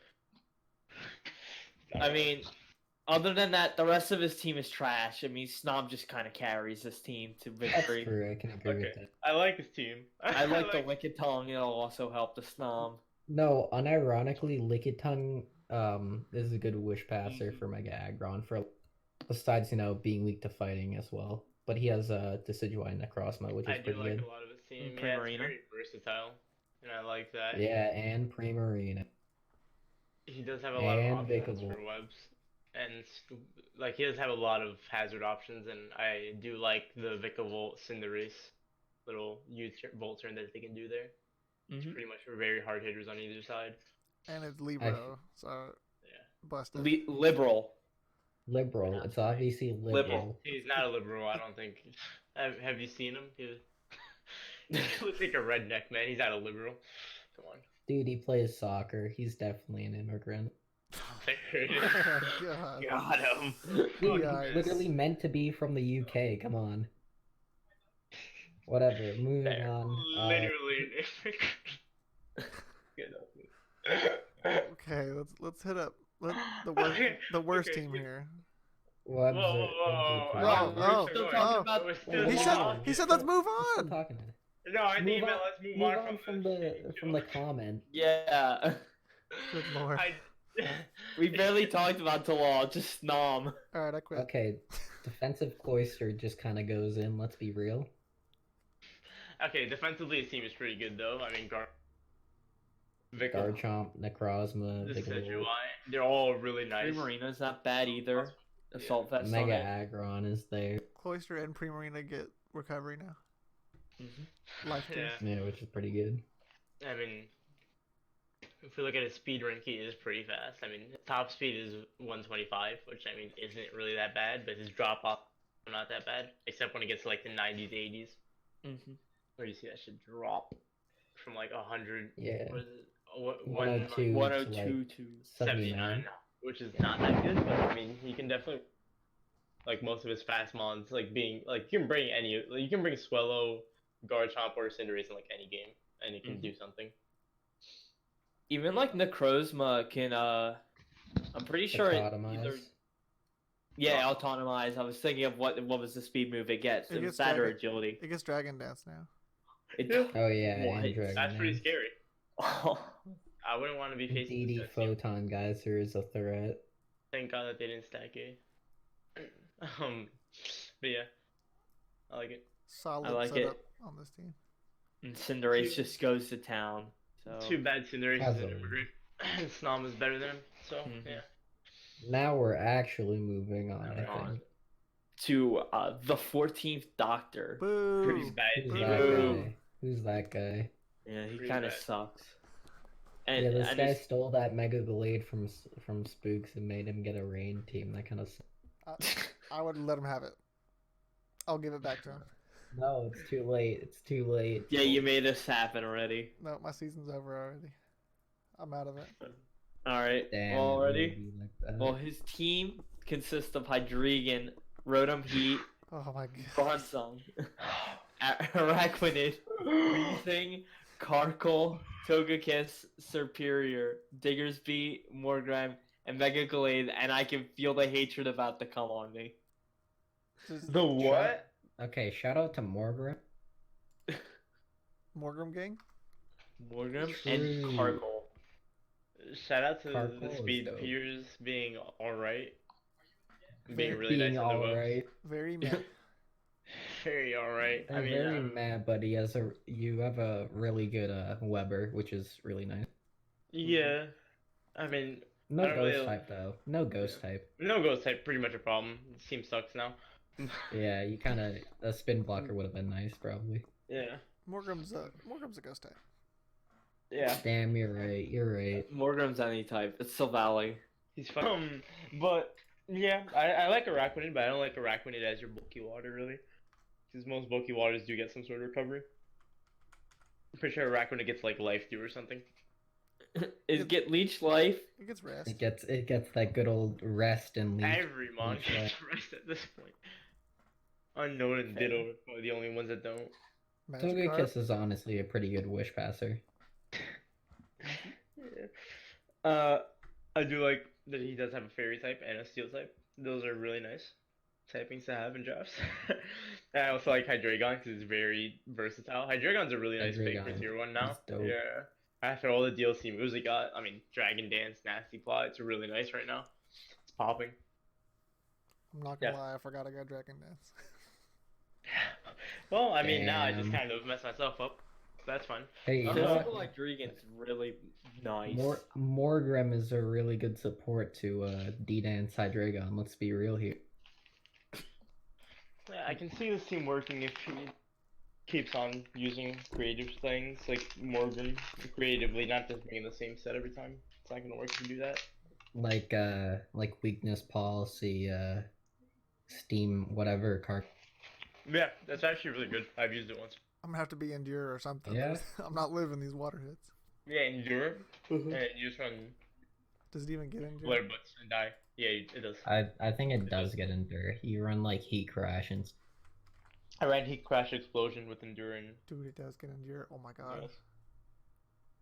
I mean, other than that, the rest of his team is trash. I mean, Snom just kind of carries this team to That's victory. true. I can agree with that. I like his team. I like the Lickitung. It'll also help the Snom. No, unironically, Lickitung is a good wish passer for Mega Aggron for besides being weak to fighting as well. But he has Decidueye and Necrozma, which is I do pretty like good. a lot of his team. And Yeah, it's Primarina. very versatile, and I like that. Yeah, and Primarina. He does have a lot of And options Vikavolt. for webs, and like he does have a lot of hazard options, and I do like the Vikavolt Cinderace little volt turn that they can do there. It's pretty much for very hard hitters on either side. And it's Libero, so Yeah. busted. Liberal. Liberal. It's obviously liberal. He's not a liberal, I don't think. Have you seen him? He looks like a redneck, man. He's not a liberal. Come on. Dude, he plays soccer. He's definitely an immigrant. God. Got him. Dude, Yikes. he's literally meant to be from the UK. Come on. Whatever. Moving They're on. literally an immigrant. Okay, let's hit up the worst Okay, team here. Webs Whoa, are- whoa, We're still talking about. We're still He Move said on. he said let's move We're still on. talking. No, I think Move you meant on- let's move Move on on from the comment. Yeah. Good lord. We barely talked about Talal, just Snom. All right, I quit. Okay, defensive Cloyster just kind of goes in. Let's be real. Okay, defensively his team is pretty good though. I mean, Garchomp, Necrozma, the Vikavolt, Decidueye, they're all really nice. Primarina's not bad either. Assault Vest on Mega it. Aggron is there. Cloyster and Primarina get recovery now. Life team. Yeah. Yeah, which is pretty good. I mean, if we look at his speed rank, he is pretty fast. I mean, his top speed is 125, which I mean isn't really that bad, but his drop off not that bad, except when it gets to like the 90s, 80s, where you see that should drop from like 100. Yeah. What is it? 102. 102 to 79, which is not that good, but I mean, he can definitely like most of his fast mons, like being like you can bring Swellow, Garchomp, or Cinderace in like any game, and he can do something. Even like Necrozma can I'm pretty sure Autotomize. autotomize. I was thinking of what was the speed move it gets. It It was gets that or Dragon- agility. It gets Dragon Dance now. Oh yeah, What? and Dragon That's pretty Dance. scary. Oh, I wouldn't want to be facing DD this guy. Photon Geyser is a threat. Thank God that they didn't stack A. But yeah, I like it. Solid I like setup it. on this team. and Cinderace just goes to town. So Too bad Cinderace is an Hazard. immigrant. Snom is better than him, so yeah. Now we're actually moving on, Moving I on. think. to the 14th Doctor. Pretty Boo. bad Who's team. that Boo. guy? Who's that guy? Yeah, he Pretty kind of bad. sucks. And Yeah, this I guy just- stole that Mega Blade from Spooks and made him get a rain team. That kind of. I would let him have it. I'll give it back to him. No, it's too late. It's too late. yeah, you made this happen already. No, my season's over already. I'm out of it. All right. Damn, Well, it ready? would be like that. Well, his team consists of Hydreigon, Rotom Heat, Oh my god. Bronzong, Araquanid, Weezing, Carkle, Togekiss, Serperior, Diggersby, Morgrime, and Mega Gallade, and I can feel the hatred about to come on me. Just The what? Okay, shout out to Morgrem. Morgrim gang. Morgrime and True. Carkle. Shout out to Carkle the is speed dope. peers being alright. Very- Being really Being nice on the web. alright. Very meh. Very alright. I I'm mean, very mad, but you have a really good Weber, which is really nice. yeah. I mean, No I don't ghost really- type though. No ghost type. no ghost type, pretty much a problem. This team sucks now. Yeah, you kind of a spin blocker would have been nice, probably. Yeah. Morgrim's a ghost type. Yeah. Damn, you're right. You're right. Morgrime's any type. It's Silvally. He's fun. But yeah, I like Araquanid, but I don't like Araquanid as your bulky water really, because most bulky waters do get some sort of recovery. I'm pretty sure Araquanid gets like life steal or something. Is get leech life? It gets rest. It gets that good old rest and leech. Every mon Leech gets rest at this point. Unknown and Ditto are the only ones that don't. Magikarp. Togekiss is honestly a pretty good wish passer. Yeah. I do like that he does have a fairy type and a steel type. Those are really nice typings to have in drafts. And I also like Hydreigon because it's very versatile. Hydreigon's a really nice pick for Hydreigon tier 1 now. is dope. Yeah. After all the DLC moves it got, I mean, Dragon Dance, Nasty Plot, it's really nice right now. It's popping. I'm not gonna lie, I forgot I got Dragon Dance. Well, I mean, now I just Damn. kind of messed myself up. That's fine. Hey, you know Physical what? Hydreigon's really nice. Morgrem is a really good support to D-Dance Hydreigon. Let's be real here. Yeah, I can see this team working if he keeps on using creative things like Morgan creatively, not just bringing the same set every time. It's not gonna work if you do that. Like weakness policy, Steam, whatever card. Yeah, that's actually really good. I've used it once. I'm gonna have to be Endure or something. Yeah. I'm not living these water hits. Yeah, endure, and you just run Does it even get Endure? flare butts and die. Yeah, it does. I think it does get Endure. You run like Heat Crash and I ran Heat Crash Explosion with endure and Dude, it does get Endure. Oh my god. yes.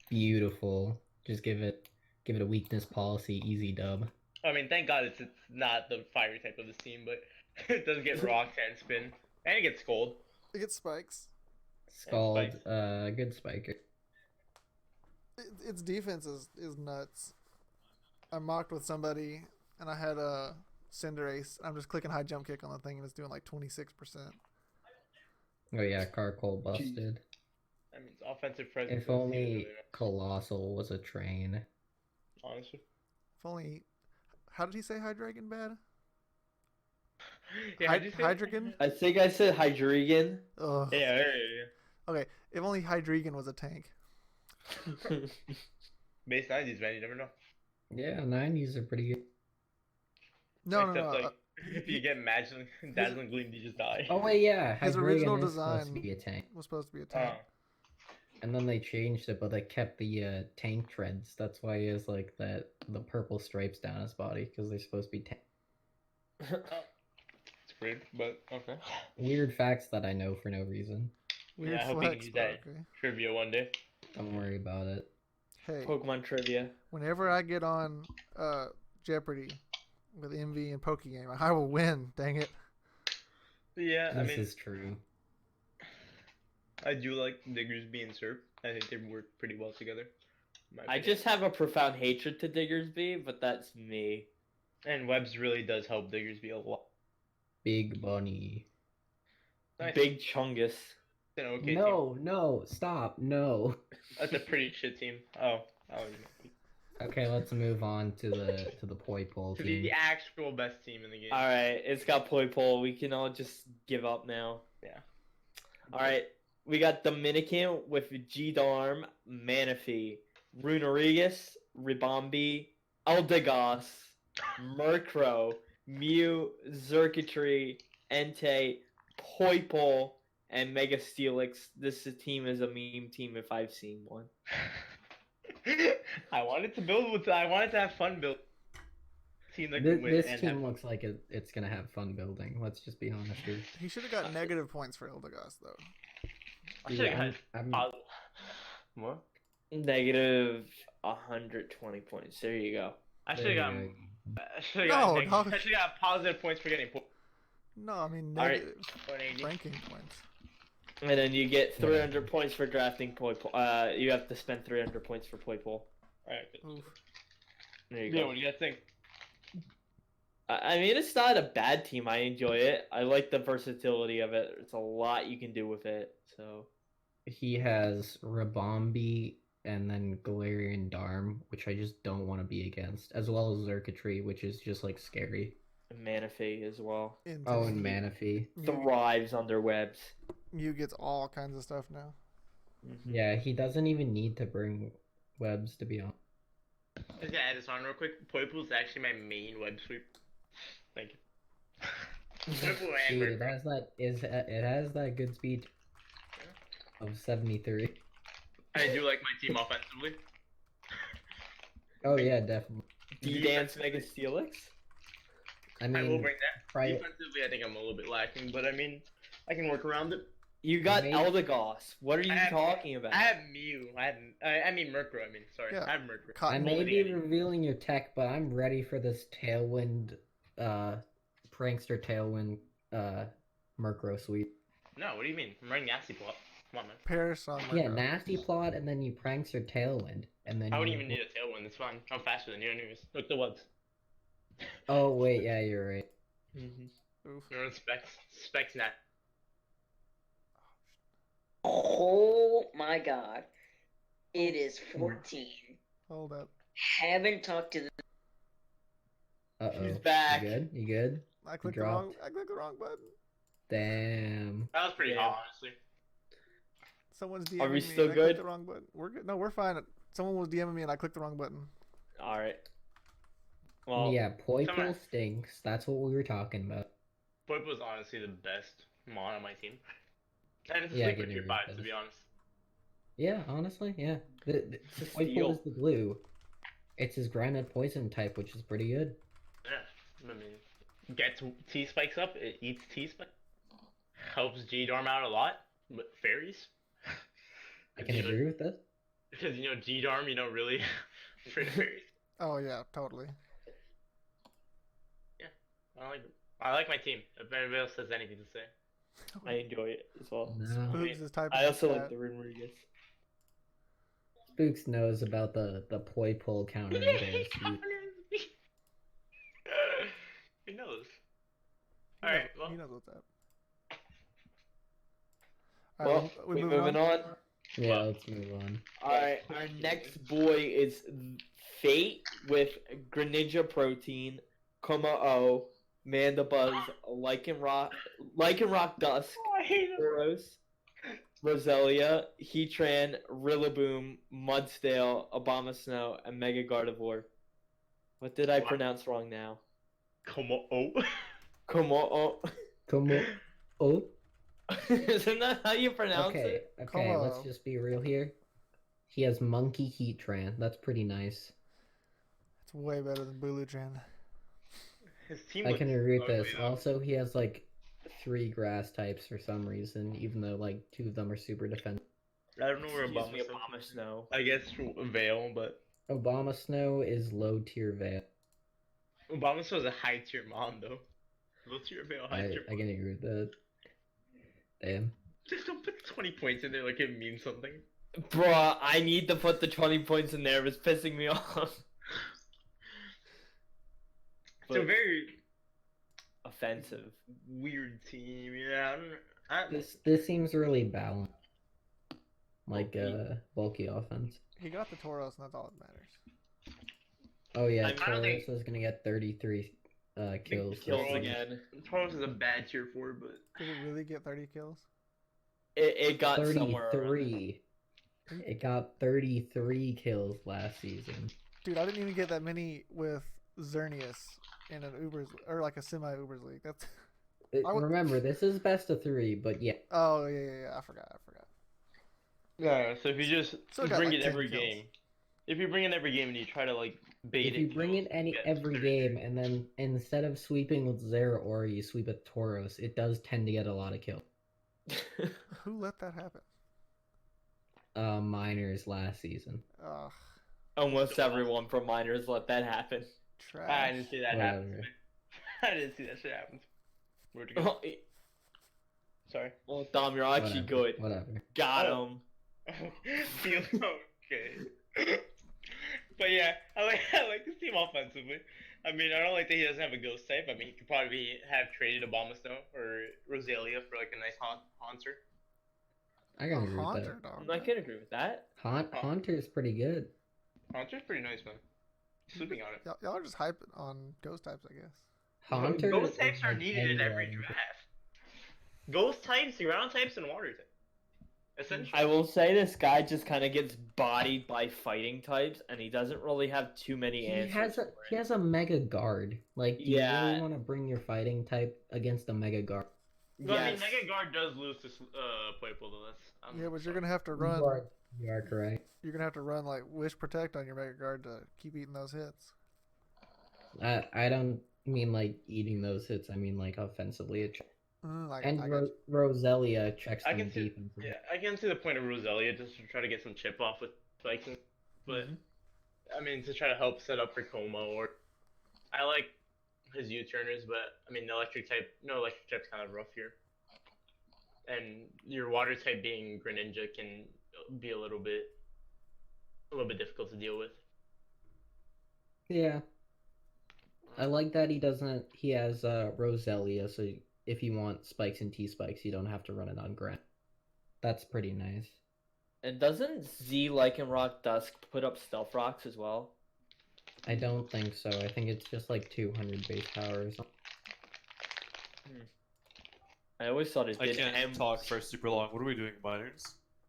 beautiful. Just give it a weakness policy, easy dub. I mean, thank God it's not the fire type of this team, but it does get rocks and spin, and it gets cold. It gets spikes. Scald, spikes. good spiker. Its defense is nuts. I mocked with somebody, and I had a Cinderace. I'm just clicking high jump kick on the thing, and it's doing like 26%. Oh yeah, Carkol busted. I mean, it's offensive presence. If only Colossal was a train. honestly. If only. How did he say Hydreigon bad? Yeah, how'd you say- Hydreigon? I think I said Hydreigon. Ugh. Yeah. Okay, if only Hydreigon was a tank. Base 90s, man. You never know. Yeah, 90s are pretty good. No, Except, no, no. like, if you get Dazzling Gleam, you just die. Oh wait, yeah, His Hydreigon original is supposed to design- be a tank. was supposed to be a tank. And then they changed it, but they kept the tank treads. That's why he has like the purple stripes down his body, because they're supposed to be tank. It's weird, but okay. Weird facts that I know for no reason. Weird I hope we can flex, use but that. okay. Trivia one day. Don't worry about it. Hey, Pokemon trivia. whenever I get on Jeopardy with Envy and Pokegame, I will win. Dang it. Yeah, I This mean, is true. I do like Diggersby and Serp. I think they work pretty well together. in my I opinion. just have a profound hatred to Diggersby, but that's me. And Webbs really does help Diggersby a lot. Big bunny. Nice. Big Chungus. It's an okay team. No, stop, no. That's a pretty shit team. Oh, Okay, let's move on to the poi pole to team. the actual best team in the game. Alright, it's got Poipole. We can all just give up now. Yeah. Alright, we got Dominican with G-Darm, Manaphy, Runerigus, Ribombi, Eldegoss, Murkrow, Mew, Xurkitree, Entei, Poipole, and Mega Steelix. This team is a meme team if I've seen one. I wanted to have fun build. Team that can win This and team have looks like it's gonna have fun building. Let's just be honest here. He should have got negative points for Ildegas though. I Dude, should have I'm- got what? Negative 120 points. There you go. I should there have you got. go. I should have No, got. dog. I should have got positive points for getting. No, I mean All right. negative 180. ranking points. And then you get 300 points for drafting Poi. You have to spend 300 points for Poi Pool. Alright. Oof. There you Yeah, go. what do you guys think? I mean, it's not a bad team. I enjoy it. I like the versatility of it. It's a lot you can do with it. So He has Rabombi and then Galarian Darm, which I just don't want to be against, as well as Xurkitree, which is just like scary. Manaphy as well Oh, and Manaphy. thrives on their webs. Mew gets all kinds of stuff now. Mhm. Yeah, he doesn't even need to bring webs to be honest. I'm just gonna add this on real quick. Poipool is actually my main web sweep. Thank you. Poipool and Dude, Mercury. it has that good speed of 73. I do like my team offensively. Oh yeah, definitely. D-Dance Mega Steelix? I I will mean, bring that. pri- Defensively, I think I'm a little bit lacking, but I mean, I can work around it. You got Maybe- Eldegoss. What are you I have- talking about? I have Mew. I mean Mercury. Sorry. Yeah. I have Mercury. I Cotton may Only be any- revealing your tech, but I'm ready for this Tailwind, Prankster Tailwind, Murkrow sweep. No, what do you mean? I'm running Nasty Plot. Come on, man. Paris on Yeah, Murkrow. nasty plot, and then you Prankster Tailwind, and then I wouldn't you- even need a tailwind. It's fine. I'm faster than you, anyways. Look the webs. Oh wait, yeah, you're right. Mhm. Oof. No specs not. Oh my god. It is 14. Hold up. Haven't talked to the Uh-oh. He's back. You good? You good? I clicked dropped. I clicked the wrong button. Damn. That was pretty Yeah. hot, honestly. Someone's DMing Are we me still and I clicked good? the wrong button. We're good. No, we're fine. Someone was DMing me and I clicked the wrong button. All right. Well, Yeah, Poipool Someone- stinks. That's what we were talking about. Poip was honestly the best mon on my team. And it's Yeah, I liquid can tier agree 5, with to be this. honest. Yeah, honestly, yeah. The Steal. Poipool is the glue. It's his granite poison type, which is pretty good. Yeah. I mean, gets T spikes up, it eats T spike. Helps G Dorm out a lot. But fairies? I can agree with this. Because, G Dorm, really afraid of fairies. Oh yeah, totally. I like my team. If anybody else has anything to say. I enjoy it as well. No. Spooks is typing. I also in like chat. the Rinrigas. Spooks knows about the Poipool counter. there, Sweet. He knows. He Alright, knows- well. he knows what's up. Well, Alright, we moving on. Yeah, Well- let's move on. All right, our next boy is Fate with Greninja Protein, Como-O, Mandibuzz, Lycanroc Dusk, Oh, I hate him. Boros, Roselia, Heatran, Rillaboom, Mudsdale, Abomasnow, and Mega Gardevoir. What did I What? pronounce wrong now? Como-O. Como-O. Como? Oh, Isn't that how you pronounce okay, it? okay. Let's Como. just be real here. He has Monkey Heatran. That's pretty nice. It's way better than Bulutran. His team I can agree with ugly, this. though. Also, he has like 3 grass types for some reason, even though like 2 of them are super defensive. I don't know where Excuse me, Abomasnow. Abomasnow. I guess Veil, but Obama Snow is low tier Veil. Abomasnow is a high tier mon though. Low tier Veil, high tier. I can agree with that. Damn. Just don't put 20 points in there like it means something. Bruh, I need to put the 20 points in there. It's pissing me off. It's a But very offensive. weird team. Yeah, I don't. This seems really balanced. Like bulky offense. He got the Tauros, and that's all that matters. Oh yeah, I don't Tauros think- is gonna get 33 kills. Kills this season. again. Tauros is a bad tier 4, but Did it really get 30 kills? It got somewhere. around 33. It got 33 kills last season. Dude, I didn't even get that many with Xerneas in an Ubers or like a semi Ubers league. That's I would- Remember, this is best of 3, but yeah. oh yeah. I forgot. yeah. So if you just Still got bring like it 10 every kills. game, If you bring in every game and you try to like bait If it, you bring in get every 30. game and then instead of sweeping with Zeraora, you sweep with Tauros, it does tend to get a lot of kills. Who let that happen? Miners last season. Ugh, Almost everyone from minors let that happen. I trash. didn't see that happen. Whatever. I didn't see that shit happen. Where'd you go? Well, Sorry. Dom, you're actually good. Whatever. Got Oh. him. Okay. But yeah, I like this team offensively. I mean, I don't like that he doesn't have a ghost type. I mean, he could probably have traded Abomasnow or Rosalia for like a nice Haunter. I can agree with Haunter, that. dog. I can agree with that. Haunter's pretty good. Haunter's pretty nice, man. Sleeping on it. Y'all are just hyping on ghost types, I guess. Haunter. Ghost types is are like needed in every anyone. draft. Ghost types, ground types, and water types. Essentially. I will say this guy just kind of gets bodied by fighting types, and he doesn't really have too many answers. He has a mega guard. Like, do you Yeah. really want to bring your fighting type against a mega guard? But I mean, Yes. Mega Guard does lose to Playpool though. That's Yeah, but you're gonna have to You run. are correct. You're gonna have to run like Wish Protect on your Mega Guard to keep eating those hits. I don't mean like eating those hits. I mean like offensively. And I got you. Roselia checks I them can see, defensively. yeah, I can see the point of Rosalia just to try to get some chip off with spikes, but I mean to try to help set up for Coma or I like his U-turners, but I mean the electric type's kind of rough here, and your water type being Greninja can be a little bit difficult to deal with. Yeah. I like that he has Roselia, so if you want spikes and T-spikes, you don't have to run it on Grant. That's pretty nice. And doesn't Z Lycanroc Dusk put up Stealth Rocks as well? I don't think so. I think it's just like 200 base power or something. I always thought it I did. can't talk for super long. What are we doing, minors?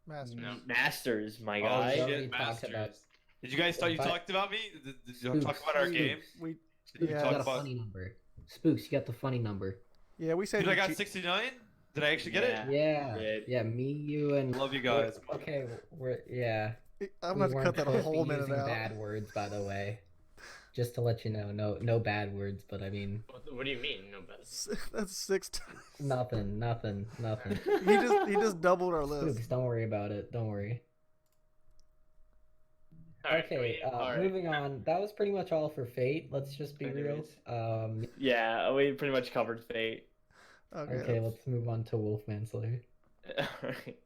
Master. No. Masters, my Oh guy. we shit, already talked about- Masters. Did you guys thought you But- talked about me? Did you talk about our game? We Did you Yeah. You talk got a about? funny number. Spooks, you got the funny number. we said Dude, I you got cheat- 69. Did I actually get Yeah. Yeah. Yeah. Yeah, me, you, and... Love you guys. Okay, yeah. I'm We gonna weren't cut that a supposed to whole be minute using out. bad words, by the way. Just to let you know, no bad words, but I mean, What do you mean? No better. That's 6 times. nothing. He just doubled our list. Spooks, don't worry about it. Don't worry. Alright, Okay, alright. moving on. That was pretty much all for Fate. Let's just be real. Anyways. Yeah, we pretty much covered Fate. Okay, let's move on to Wolfman Slayer. Alright.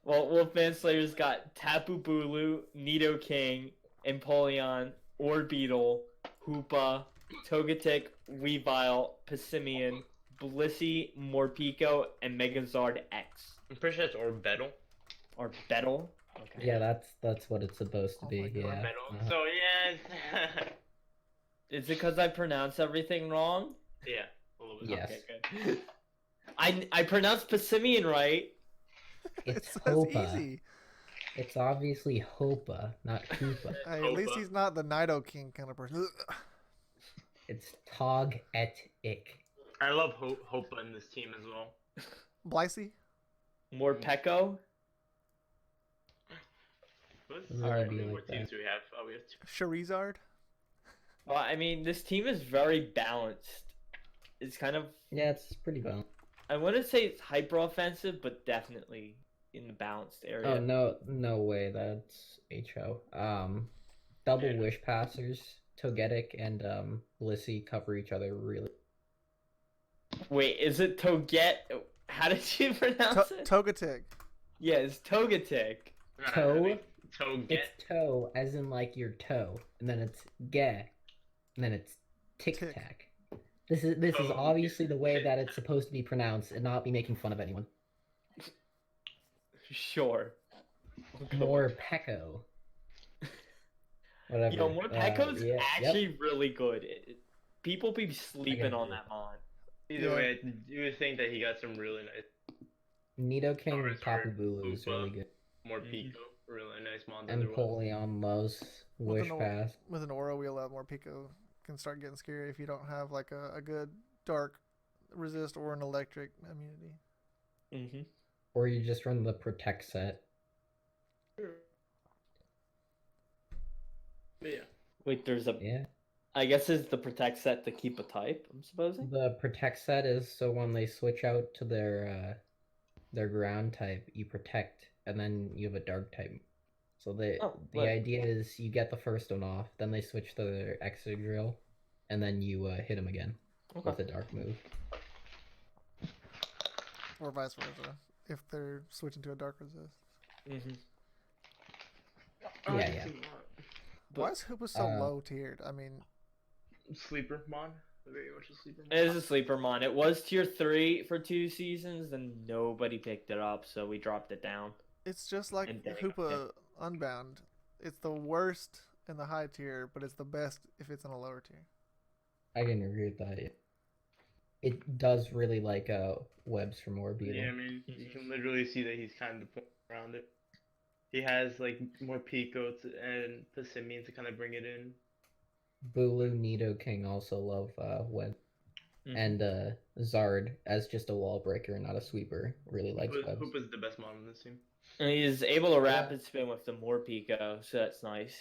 Well, Wolfman Slayer's got Tapu Bulu, Nidoking, Empoleon, Orbeetle, Hoopa, Togetic, Weavile, Passimian, Blissey, Morpeko, and Megazord X. I'm pretty sure it's Orbeetle. Or Bettle. Okay. Yeah, that's what it's supposed to Oh be. my God. Yeah. Orbeetle. So yeah, Is it because I pronounce everything wrong? yeah, a little bit. Yes. Okay, good. I pronounced Passimian right. It's That's Hopa. easy. It's obviously Hopa, not Koopa. Hey, at least Hopa. he's not the Nido King kind of person. It's Tog et Ik. I love Hopa in this team as well. Blicey? Morpeko. Really Alright, be what like teams that. do we have? Oh, we have two. Charizard? Well, I mean, this team is very balanced. It's kind of, Yeah, it's pretty balanced. I wouldn't say it's hyper offensive, but definitely in the balanced area. Oh no way, that's HO. Double Yeah. Wish Passers, Togetic and Blissey cover each other really. Wait, is it Toget? How did you pronounce it? Togetic. Yeah, it's Togetic. Toe? Toget. It's toe, as in like your toe, and then it's ge, and then it's tic Tick. tac. This is Oh, obviously the way that it's supposed to be pronounced, and not be making fun of anyone. Sure. Morpeko. Whatever. Yo, Morpeko's yeah, actually really good. People be sleeping on agree. that mon. Either Yeah. way, you would think that he got some really nice, Nidoking Charizard, and Tapu Bulu is Hoopa. really good. more Mhm. Pico, really nice mon than there was. Empoleon loves With Wish an Pass. With an Aura Wheel out, more Pico can start getting scary if you don't have like a good dark resist or an electric immunity. Mm-hmm. Or you just run the Protect set. But yeah. Wait, there's a. Yeah. I guess it's the protect set to keep a type. I'm supposing. The protect set is so when they switch out to their ground type, you protect, and then you have a dark type. So the but- idea is you get the first one off, then they switch to their Exegrill, and then you hit them again with a dark move. Or vice versa, if they're switching to a dark resist. Mm-hmm. Yeah. Why is Hoopa so low tiered? I mean, Sleeper mon. Very much a sleeper mon. It is a sleeper mon. It was tier 3 for 2 seasons, then nobody picked it up, so we dropped it down. it's just like And dang, Hoopa Unbound. It's the worst in the high tier, but it's the best if it's in a lower tier. I can agree with that. It does really like webs from Orbeetle. Yeah, I mean, you can literally see that he's kind of playing around it. He has like more Pico and Pessimian to kind of bring it in. Bulu, Nidoking also love web. Mhm. And Zard, as just a wall breaker and not a sweeper, really likes webs. Hoopa's the best mod on this team. And he's able to rapid spin with the more Pico, so that's nice.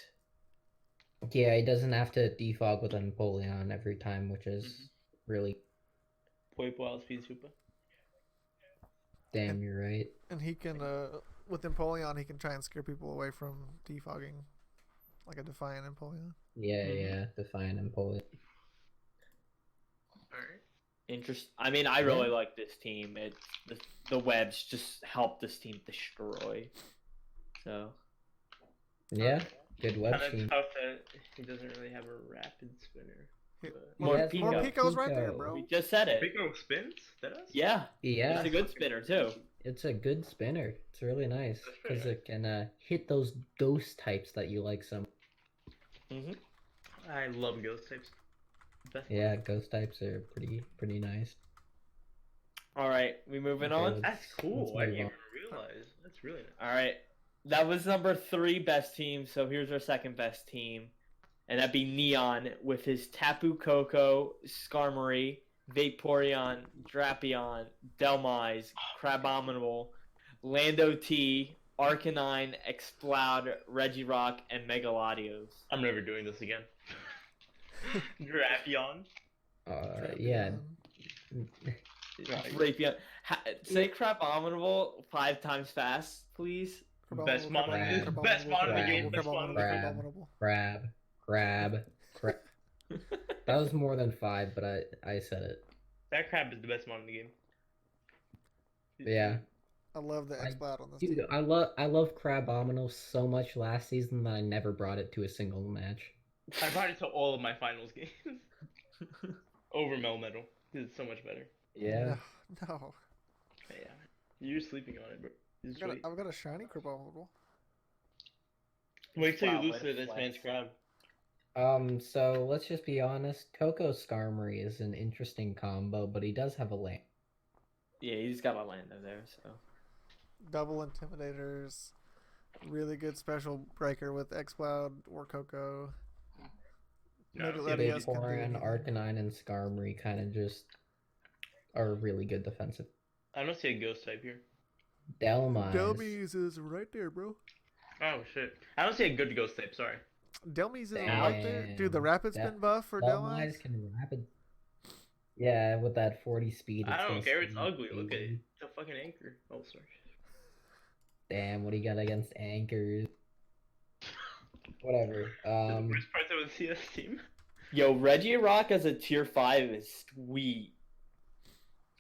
Yeah, he doesn't have to defog with Empoleon every time, which is really Poipo outspeeds Hoopa. damn. You're right. And he can, with Empoleon, he can try and scare people away from defogging, like a Defiant Empoleon. Yeah, Defiant Empoleon. Alright. I mean, I really like this team. The webs just help this team destroy. So. Yeah, good web Kind team. of tough that he doesn't really have a rapid spinner. But... More has Pico. More Pico's right there, Pico. bro. We just said it. Pico spins? That us? Yeah. Yeah, It's a good spinner too. it's a good spinner. It's really nice That's pretty because it can hit those ghost types that you like some. Mm-hmm. I love ghost types. Best Yeah, ghost types are pretty nice. All right, we moving Okay, on. That's cool. Let's I move didn't on. even realize. That's really nice. All right, that was number 3 best team. So here's our second best team, and that'd be Neon with his Tapu Koko, Skarmory, Vaporeon, Drapion, Delmise, Crabominable, Lando T, Arcanine, Exploud, Regirock, and Megalodios. I'm never doing this again. Drapion. Yeah. Drapion. Say Crabominable 5 times fast, please. Best mod in the best mod in the game. Best mod in the game. Crab. That was more than 5, but I said it. That crab is the best mod in the game. Yeah. I love the Exploud on this Dude, team. I love Crabominal so much last season that I never brought it to a single match. I brought it to all of my finals games. Over Melmetal. It's so much better. Yeah. No. But yeah. You're sleeping on it, bro. Just wait. I've got a shiny Crabominable. Wait till Wow, you what lose a to this flex. man's crab. So let's just be honest. Coco Skarmory is an interesting combo, but he does have a land. Yeah, he's got a Lando there, so. Double Intimidators. Really good special breaker with Exploud or Coco. No, Megalodios can do Vaporeon, anything. Arcanine, and Skarmory kind of just are really good defensive. I don't see a ghost type here. Delmise. Delmise is right there, bro. Oh shit. I don't see a good ghost type, sorry. Delmise is right there. Dude, the Damn. rapid spin buff for Delmise. Delmise can rapid. Yeah, with that 40 speed. I don't gonna care, it's speed ugly. Look at crazy. it. It's a fucking anchor. Oh, sorry. Damn, what do you got against anchors? Whatever. The worst part of a CS team. Yo, Regirock as a tier 5 is sweet.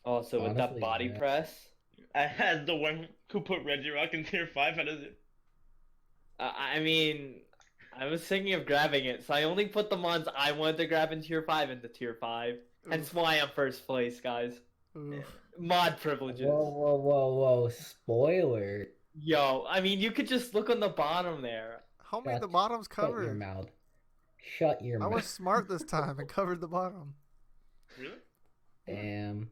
Also, with that Honestly, body yeah. press. As the one who put Regirock in tier 5, how does it? I mean, I was thinking of grabbing it, so I only put the mons I wanted to grab in tier 5 into tier 5. Hence why I'm first place, guys. Oof. Mod privileges. Whoa. Spoiler. Yo, I mean, you could just look on the bottom there. Homie, the bottom's Shut your covered. mouth. Shut your I mouth. was smart this time and covered the bottom. Really? Damn.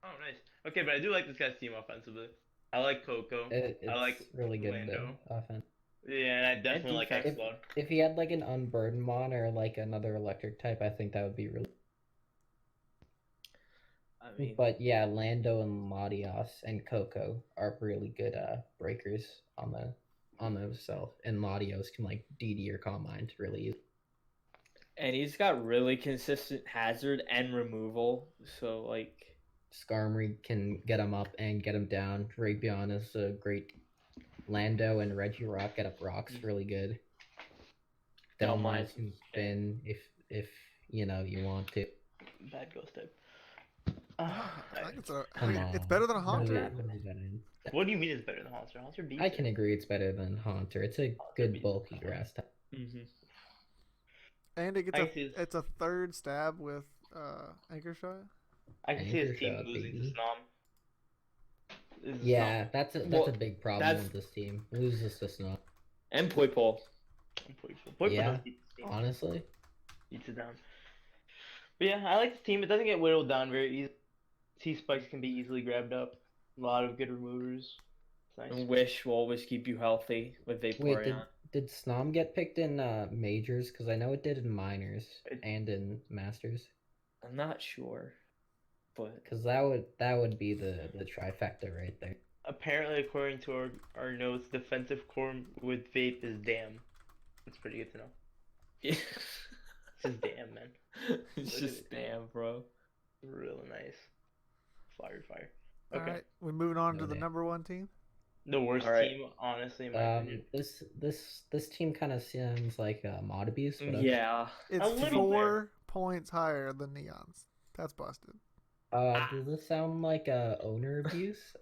Oh, nice. Okay, but I do like this guy's team offensively. I like Coco. It's I like really good Lando. offense. Yeah, and I definitely like defense. Explode. If he had like an Unburden Mon or like another electric type, I think that would be really. I mean, But yeah, Lando and Latios and Coco are really good breakers on themselves, and Latios can like DD or Calm Mind really easy. And he's got really consistent hazard and removal. So like, Skarmory can get him up and get him down. Raytheon is a great. Lando and Regirock get up rocks really good. Delmine. Delmine can spin if you know you want to. Bad ghost type. I think Come it's on. better than a What is Haunter. it- what is that in? What do you mean it's better than Haunter? Haunter beats I it. can agree it's better than Haunter. It's a good beats bulky grass type. And it gets I can see his- it's a third stab with Anchor Shot. I can see his Anchor team shot, losing to baby. Snom. Is Yeah, that's Well, a big problem that's- with this team. Loses to Snow. and Poipole. Poipole Yeah. does beat this team. Honestly. Beats it down. But yeah, I like this team. It doesn't get whittled down very easily. T-Spikes can be easily grabbed up. A lot of good removers. It's nice. And Wish will always keep you healthy with Wait, Vaporeon. did Snom get picked in majors? Because I know it did in minors and in masters. I'm not sure, but Because that would be the trifecta right there. Apparently, according to our notes, defensive core with Vape is damn. That's pretty good to know. it's It's just damn, man. just damn, bro. Really nice. Fire. All Okay. right, we're moving on to the Okay. number 1 team. The worst All right. team, honestly, in my opinion. This team kind of sounds like mod abuse. But Yeah. It's little 4 points higher than Neon's. That's busted. Does this sound like owner abuse?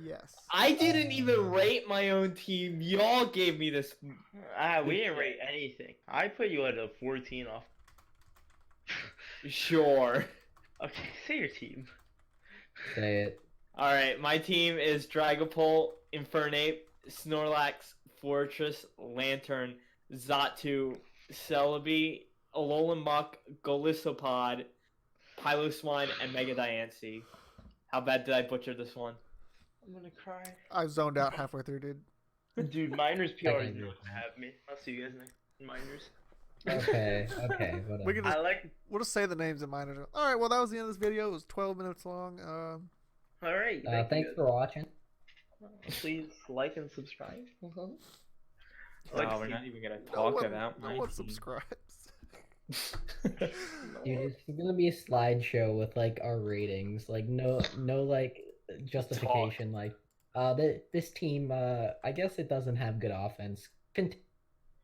Yes. I didn't even rate my own team. Y'all gave me this. We didn't rate anything. I put you at a 14 off. Sure. Okay, say your team. Say it. All right, my team is Dragapult, Infernape, Snorlax, Fortress, Lantern, Xatu, Celebi, Alolan Muck, Golisopod, Piloswine, and Mega Diancie. How bad did I butcher this one? I'm gonna cry. I zoned out halfway through, dude. Dude, Miners PR can is agree not with gonna that. have me. I'll see you guys next Miners. Okay, whatever. We can I just, like. we'll just say the names of mine. All right, well, that was the end of this video. It was 12 minutes long. Alright, Thanks for watching. Please like and subscribe. No, Like to we're see- not even gonna no talk one, about no my one team. subscribes. Dude, it's gonna be a slideshow with like our ratings, like no like justification, like this team I guess it doesn't have good offense.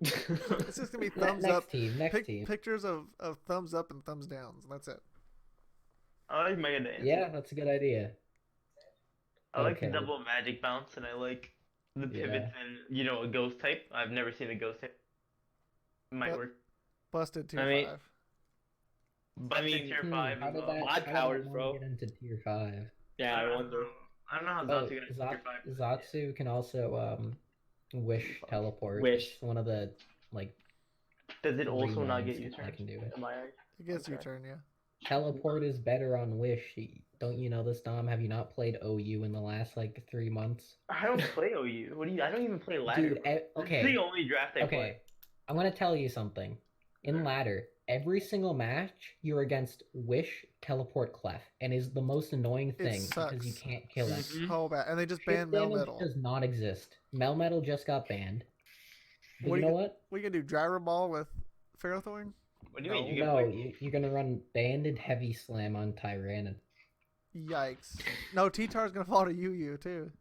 It's just gonna be thumbs up. Next team. Pictures of thumbs up and thumbs downs. That's it. I like Mega Dance. Yeah, that's a good idea. I like the okay. double magic bounce, and I like the pivots and a ghost type. I've never seen a ghost type. Might But- work. Busted tier I mean- 5. But mean, tier 5 how as did well. that, Mod how did that powers, one bro. Get into tier 5. Yeah, I wonder. I don't know how Oh, Zatsu got into tier 5. Zatsu can also wish teleport. Wish. It's one of the like Does it also three not ones get that U-turn? can do it. Am I? It gets Okay. your turn, yeah. Teleport is better on Wish. Don't you know this, Dom? Have you not played OU in the last like 3 months? I don't play OU. What do you? I don't even play ladder. Dude, This is okay. the only draft I play. Okay, I'm gonna tell you something. In ladder, every single match you're against Wish, Teleport, Clef, and is the most annoying It thing because you sucks. can't kill it. Mhm. So bad. And they just Chip banned damage Melmetal. does not exist. Melmetal just got banned. But What you do know you- what? We can do Gyro Ball with Ferrothorn? What do you mean? No. You get No, like, you're gonna run Banded Heavy Slam on Tyrannid. Yikes. No, T-Tar's gonna fall to UU too.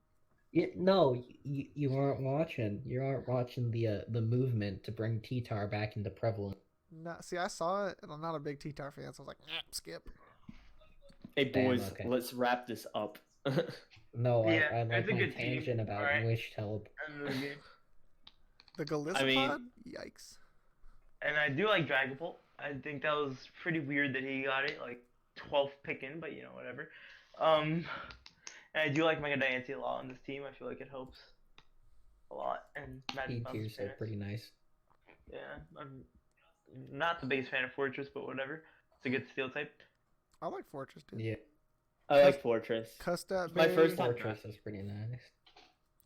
No, you aren't watching. You aren't watching the movement to bring T-Tar back into prevalent. See, I saw it, and I'm not a big T-Tar fan, so I was like, skip. Hey Damn, boys, okay. let's wrap this up. No, Yeah, I like it's a my good team. tangent about Alright. Wish Teleport. end of the game. The Galissapod? I mean- Yikes. And I do like Dragapult. I think that was pretty weird that he got it, like 12th picking, but whatever. And I do like Mega Diancie a lot on this team. I feel like it helps a lot. And P Magic Bounce tiers are Experience. pretty nice. Yeah, I'm not the biggest fan of Fortress, but whatever. It's a good steel type. I like Fortress, dude. Yeah, I like Fortress. Custat My Berry, first time- Fortress is pretty nice.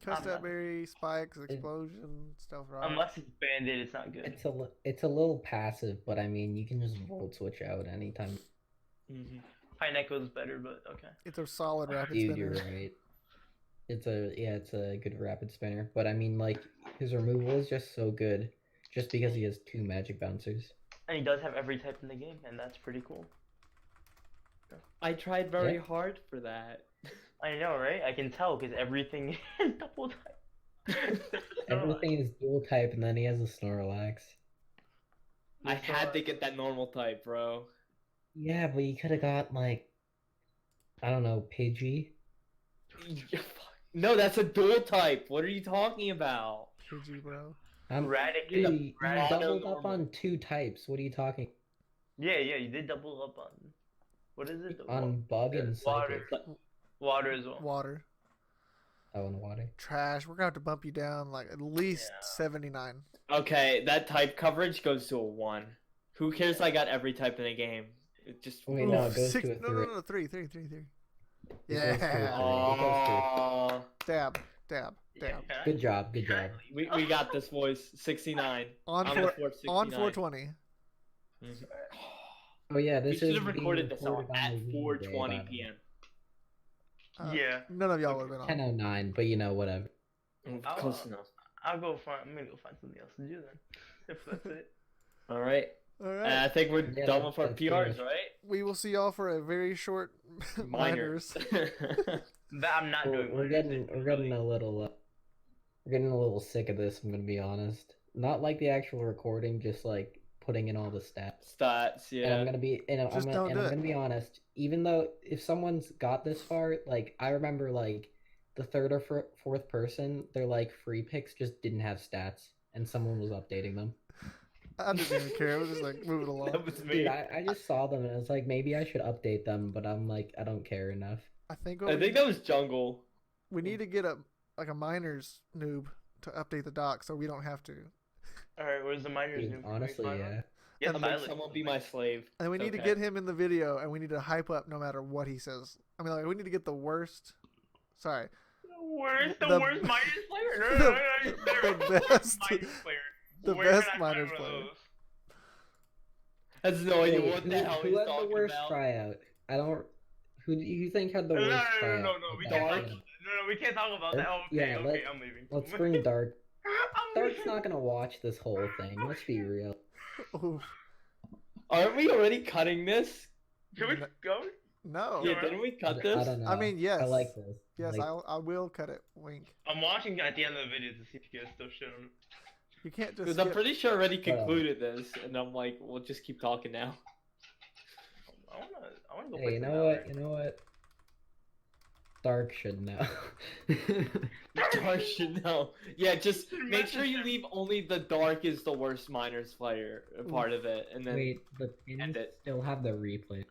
Custat Berry, Spikes, Explosion, Stealth Rock. Unless it's banded, it's not good. It's a little passive, but I mean you can just Volt Switch out anytime. Mhm. Pineco's better, but okay. It's a solid rapid Dude, you're spinner. right. It's a good rapid spinner, but I mean like his removal is just so good, just because he has 2 magic bouncers. And he does have every type in the game, and that's pretty cool. I tried very Yeah. hard for that. I know, right? I can tell because everything is double type. Everything is dual type, and then he has a Snorlax. I had to get that normal type, bro. Yeah, but you could have got like, I don't know, Pidgey. No, that's a dual type. What are you talking about? GG, bro. Eradicate. You Eradicate. doubled up normal. on 2 types. What are you talking? Yeah, you did double up on. What is it? On bug and water. psychic. Water as well. Water. Oh, and water. Trash. We're gonna have to bump you down like at least Yeah. 79. Okay, that type coverage goes to a 1. Who cares I got every type in a game? It just... Wait, no, it Oof, goes six, to a no, 3. no, 3. It goes to a Yeah. 3. Aw. Dab. Dab. Yeah. Good job, good job. We got this, boys. 69. On I'm four, at 69. on 420. Mhm. Oh yeah, We this should is have being recorded this on recorded at the Wii 4:20 Day, by the way. p.m. Yeah. None of y'all would have been on. 10:09, but you know, whatever. Close enough. I'm gonna go find something else to do then. If that's it. All right. All And right. I think we're Yeah, done with our that's pretty PRs, much- right? We will see y'all for a very short minors. But I'm not doing. We're getting a little we're getting a little sick of this. I'm gonna be honest. Not like the actual recording, just like putting in all the stats. Stats, And yeah. I'm gonna be, and Just don't do I'm it. gonna be honest. Even though if someone's got this far, like I remember, like the third or fourth person, their like free picks just didn't have stats, and someone was updating them. I didn't even care. I was just like moving along. That was me. Dude, I just saw them and I was like, maybe I should update them, but I'm like, I don't care enough. I think I think that was Jungle. we need to get a minors noob to update the doc so we don't have to. All right, where's the miners? Dude, new? honestly, yeah. Yeah, I'll make someone be my slave. And we need to Okay. get him in the video, and we need to hype up no matter what he says. I mean, like we need to get the worst. Sorry, Where's the The- worst miners player? No, no, no, no, no, the no, best- miners player. the Where best can I find miners one of player. those? Has no idea Wait, what the hell who he's had the talking worst about. tryout? I don't. Who do you think had the No, no, worst no, tryout? no, no, we Without can't talk. him? No, we can't talk about that. Oh, okay, Yeah, okay, I'm leaving. Let's bring Dark. I'm Dark's leaving. not gonna watch this whole thing. Let's be real. Oof. Aren't we already cutting this? Can we go? No. Yeah, didn't we cut I this? don't know. I mean, yes. I like this. Yes, Like, I will cut it. Wink. I'm watching at the end of the video to see if you guys still shit on it. You can't just. Because I'm skip- pretty sure I already concluded this, and I'm like, we'll just keep talking now. I wanna go hey, play you some know Valorant. what? You know what? Dark should know. Dark should know. Yeah, just make sure you leave only the Dark is the worst miners player part of it, and then Wait, the pins end it. still have the replay.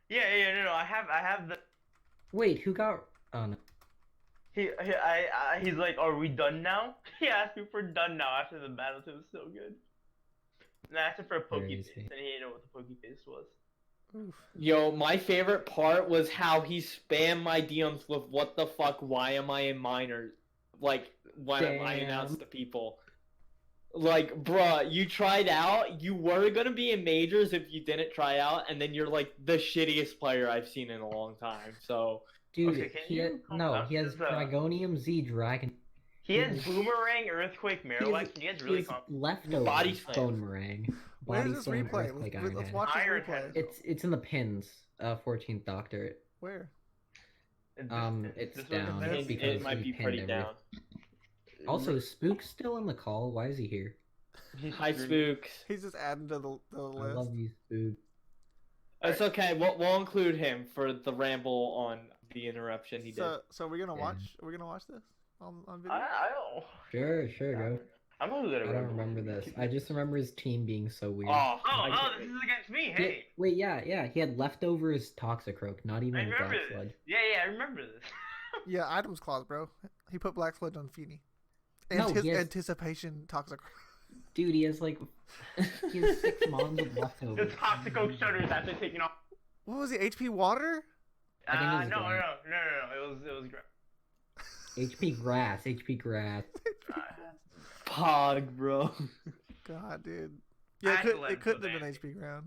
Yeah, no, I have the. Wait, who got? Oh no. He's like, are we done now? He asked me if we're done now after the battle. It was so good. And I asked him for a Crazy. Pokeface, and he didn't know what the Pokeface was. Oof. Yo, my favorite part was how he spammed my DMs with "What the fuck? Why am I in minors?" Like when I announced Damn. to people. Like, bruh, you tried out. You were gonna be in majors if you didn't try out, and then you're like the shittiest player I've seen in a long time. So Dude, Okay, can he you calm no, down? he has This is, Dragonium Z Dragon. He has Boomerang, Earthquake, Marowak, and he has really leftover Body slam. Bone Meringue. Where's Body this slam, replay? Earthquake, Let's Iron watch this Iron replay. Head. It's in the pins. 14th Doctor. Where? It's This down. one- That's it, because it might he be pretty pinned down. Also, is Spook's still in the call? Why is he here? Hi, Spooks. He's just adding to the I list. love you, Spook. It's okay. We'll include him for the ramble on the interruption he did. So we're gonna Yeah. watch. Are we gonna watch this on video? I don't. Sure, go. I'm gonna let I it don't remember this. I just remember his team being so weird. Oh, this is against me. Hey. Wait, yeah. He had leftovers Toxicroak, not I even remember Black this. Sludge. Yeah, I remember this. Yeah, items clause, bro. He put Black Sludge on Feeny. No, he has- Anticipation toxic. Dude, he has like he has 6 mons of The leftovers. Toxico shutters after taking off. What was he? HP water? I think it was No, ground. it was HP grass. Pog, bro. God, dude. I Yeah, had to let it him couldn't feel have been Nancy. HP ground.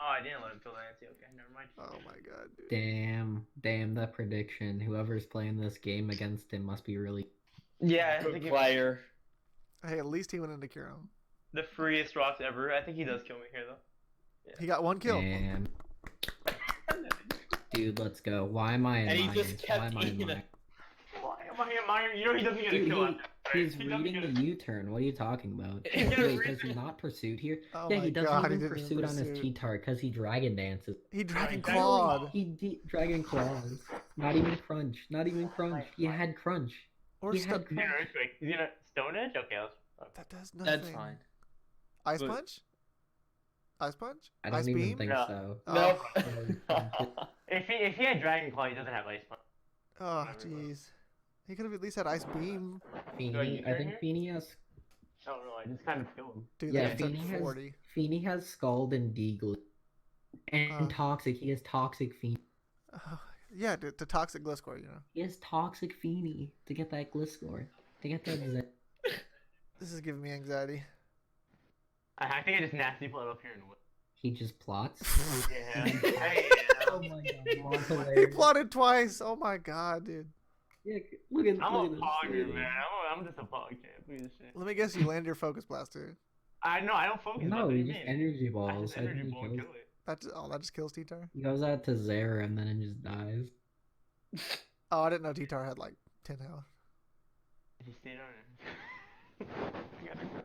Oh, I didn't let him feel Nancy. Okay, never mind. Oh my god, dude. Damn that prediction. Whoever's playing this game against him must be really Yeah, I Good think player. Hey, at least he went into Kieran. the freest rocks ever. I think he does kill me here though. He got 1 kill. Damn. Dude, let's go. Why am I in And he minors? just kept Why am I in eating minors? Why am I in minor? You know he doesn't get a Dude, kill. he's reading the U-turn. What are you talking about? He's gonna Wait, read does he not pursuit here? Oh Yeah, my he doesn't God, he even didn't even pursuit on his pursuit. T-tar because he dragon dances. He dragon exactly. clawed. He dragon claws. Not even crunch. Not even crunch. He had crunch. Or He stu- had He's gonna crunch. earthquake. He's gonna stone edge. Okay, let's. That does nothing. That's fine. Ice But- punch? Ice punch? I don't Ice even beam? think No. so. No. If he had dragon claw, he doesn't have ice punch. Oh, jeez. He could have at least had ice beam. Feeny, I think here? Feeny has. I don't know. I just kind of killed him. Dude, Yeah, that took Feeny has. 40. Feeny has Scald and Deagle. And Toxic. He has Toxic Feeny. Oh, yeah, to toxic Gliscor, you know. He has Toxic Feeny to get that Gliscor. To get that. This is giving me anxiety. I think I just nasty plot up here and win. He just plots. Yeah. Hey, Oh my god, He hilarious. plotted twice. Oh my god, dude. Yeah, look at I'm a look at this, pogger, look at man. this. I'm just a pog champ. Look at this shit. Let me guess you land your focus blaster. I know. I don't focus. No, what do he you just mean? energy I balls. just I think energy he ball kills. kill it. That just kills T-Tar? He goes out to Zera and then it just dies. Oh, I didn't know T-Tar had like 10 health. He stayed on it. You gotta go.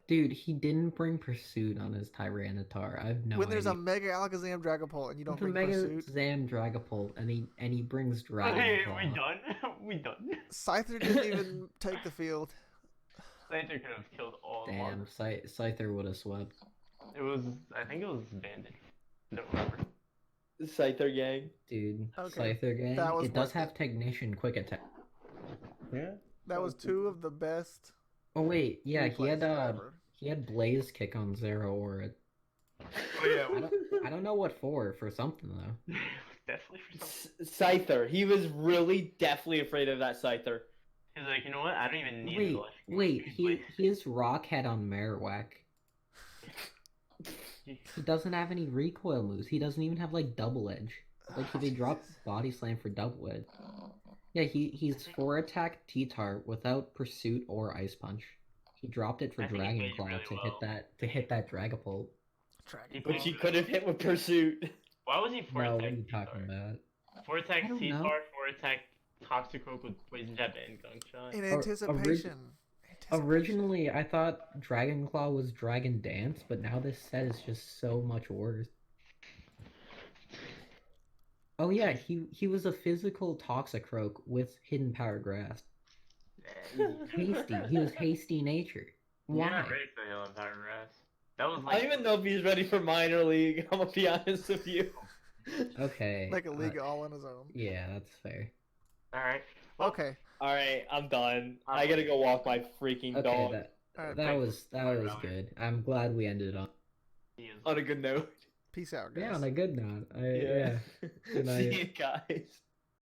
Dude, he didn't bring Pursuit on his Tyranitar. I have no when idea. there's a Mega Alakazam Dragapult and you don't With a bring Mega Pursuit, Zam Dragapult and he brings Dragon Hey, Claw. we done? We done? Scyther didn't even take the field. Scyther could have killed all the Damn, monsters. Scyther would have swept. It was. I think it was Bandit. I don't remember. Scyther gang. Dude, Okay, Scyther gang. that was It does worth have it. Technician Quick Attack. Yeah. That was 2 of the best. Oh wait, yeah, he had replays ever. he had Blaze Kick on Zero Aura. Oh yeah. I don't know what for something though. Definitely for something. Scyther. He was really definitely afraid of that Scyther. He's like, you know what? I don't even need Wait, the life. wait, he has Rock Head on Marowak. He doesn't have any recoil moves. He doesn't even have like Double Edge. Like they dropped Body Slam for Double Edge. Yeah, he's 4 attack T-Tar without Pursuit or Ice Punch. He dropped it for I think he Dragon played Claw really well. to hit that Dragapult. Dragon Which he could have hit with Pursuit. Why was he 4 No, what are attack you T-Tar? talking about? 4 attack I don't T-Tar, know. 4 attack Toxicroak with Poison Jab and Gunk Shot. In Or- anticipation. Originally, I thought Dragon Claw was Dragon Dance, but now this set is just so much worse. Oh yeah, he was a physical Toxicroak with Hidden Power Grass. Hasty. He was hasty nature. You're Why? not ready for the Hill and Power Grass. That was I like. don't even know if he's ready for minor league. I'm gonna be honest with you. Okay. Like a league all on his own. Yeah, that's fair. Alright. Okay. All right, I'm done. I gotta go walk my freaking Okay, dog. Alright, that was good. I'm glad we ended on On a good note. peace out, guys. yeah on a good note. Yeah. Good See night. you guys.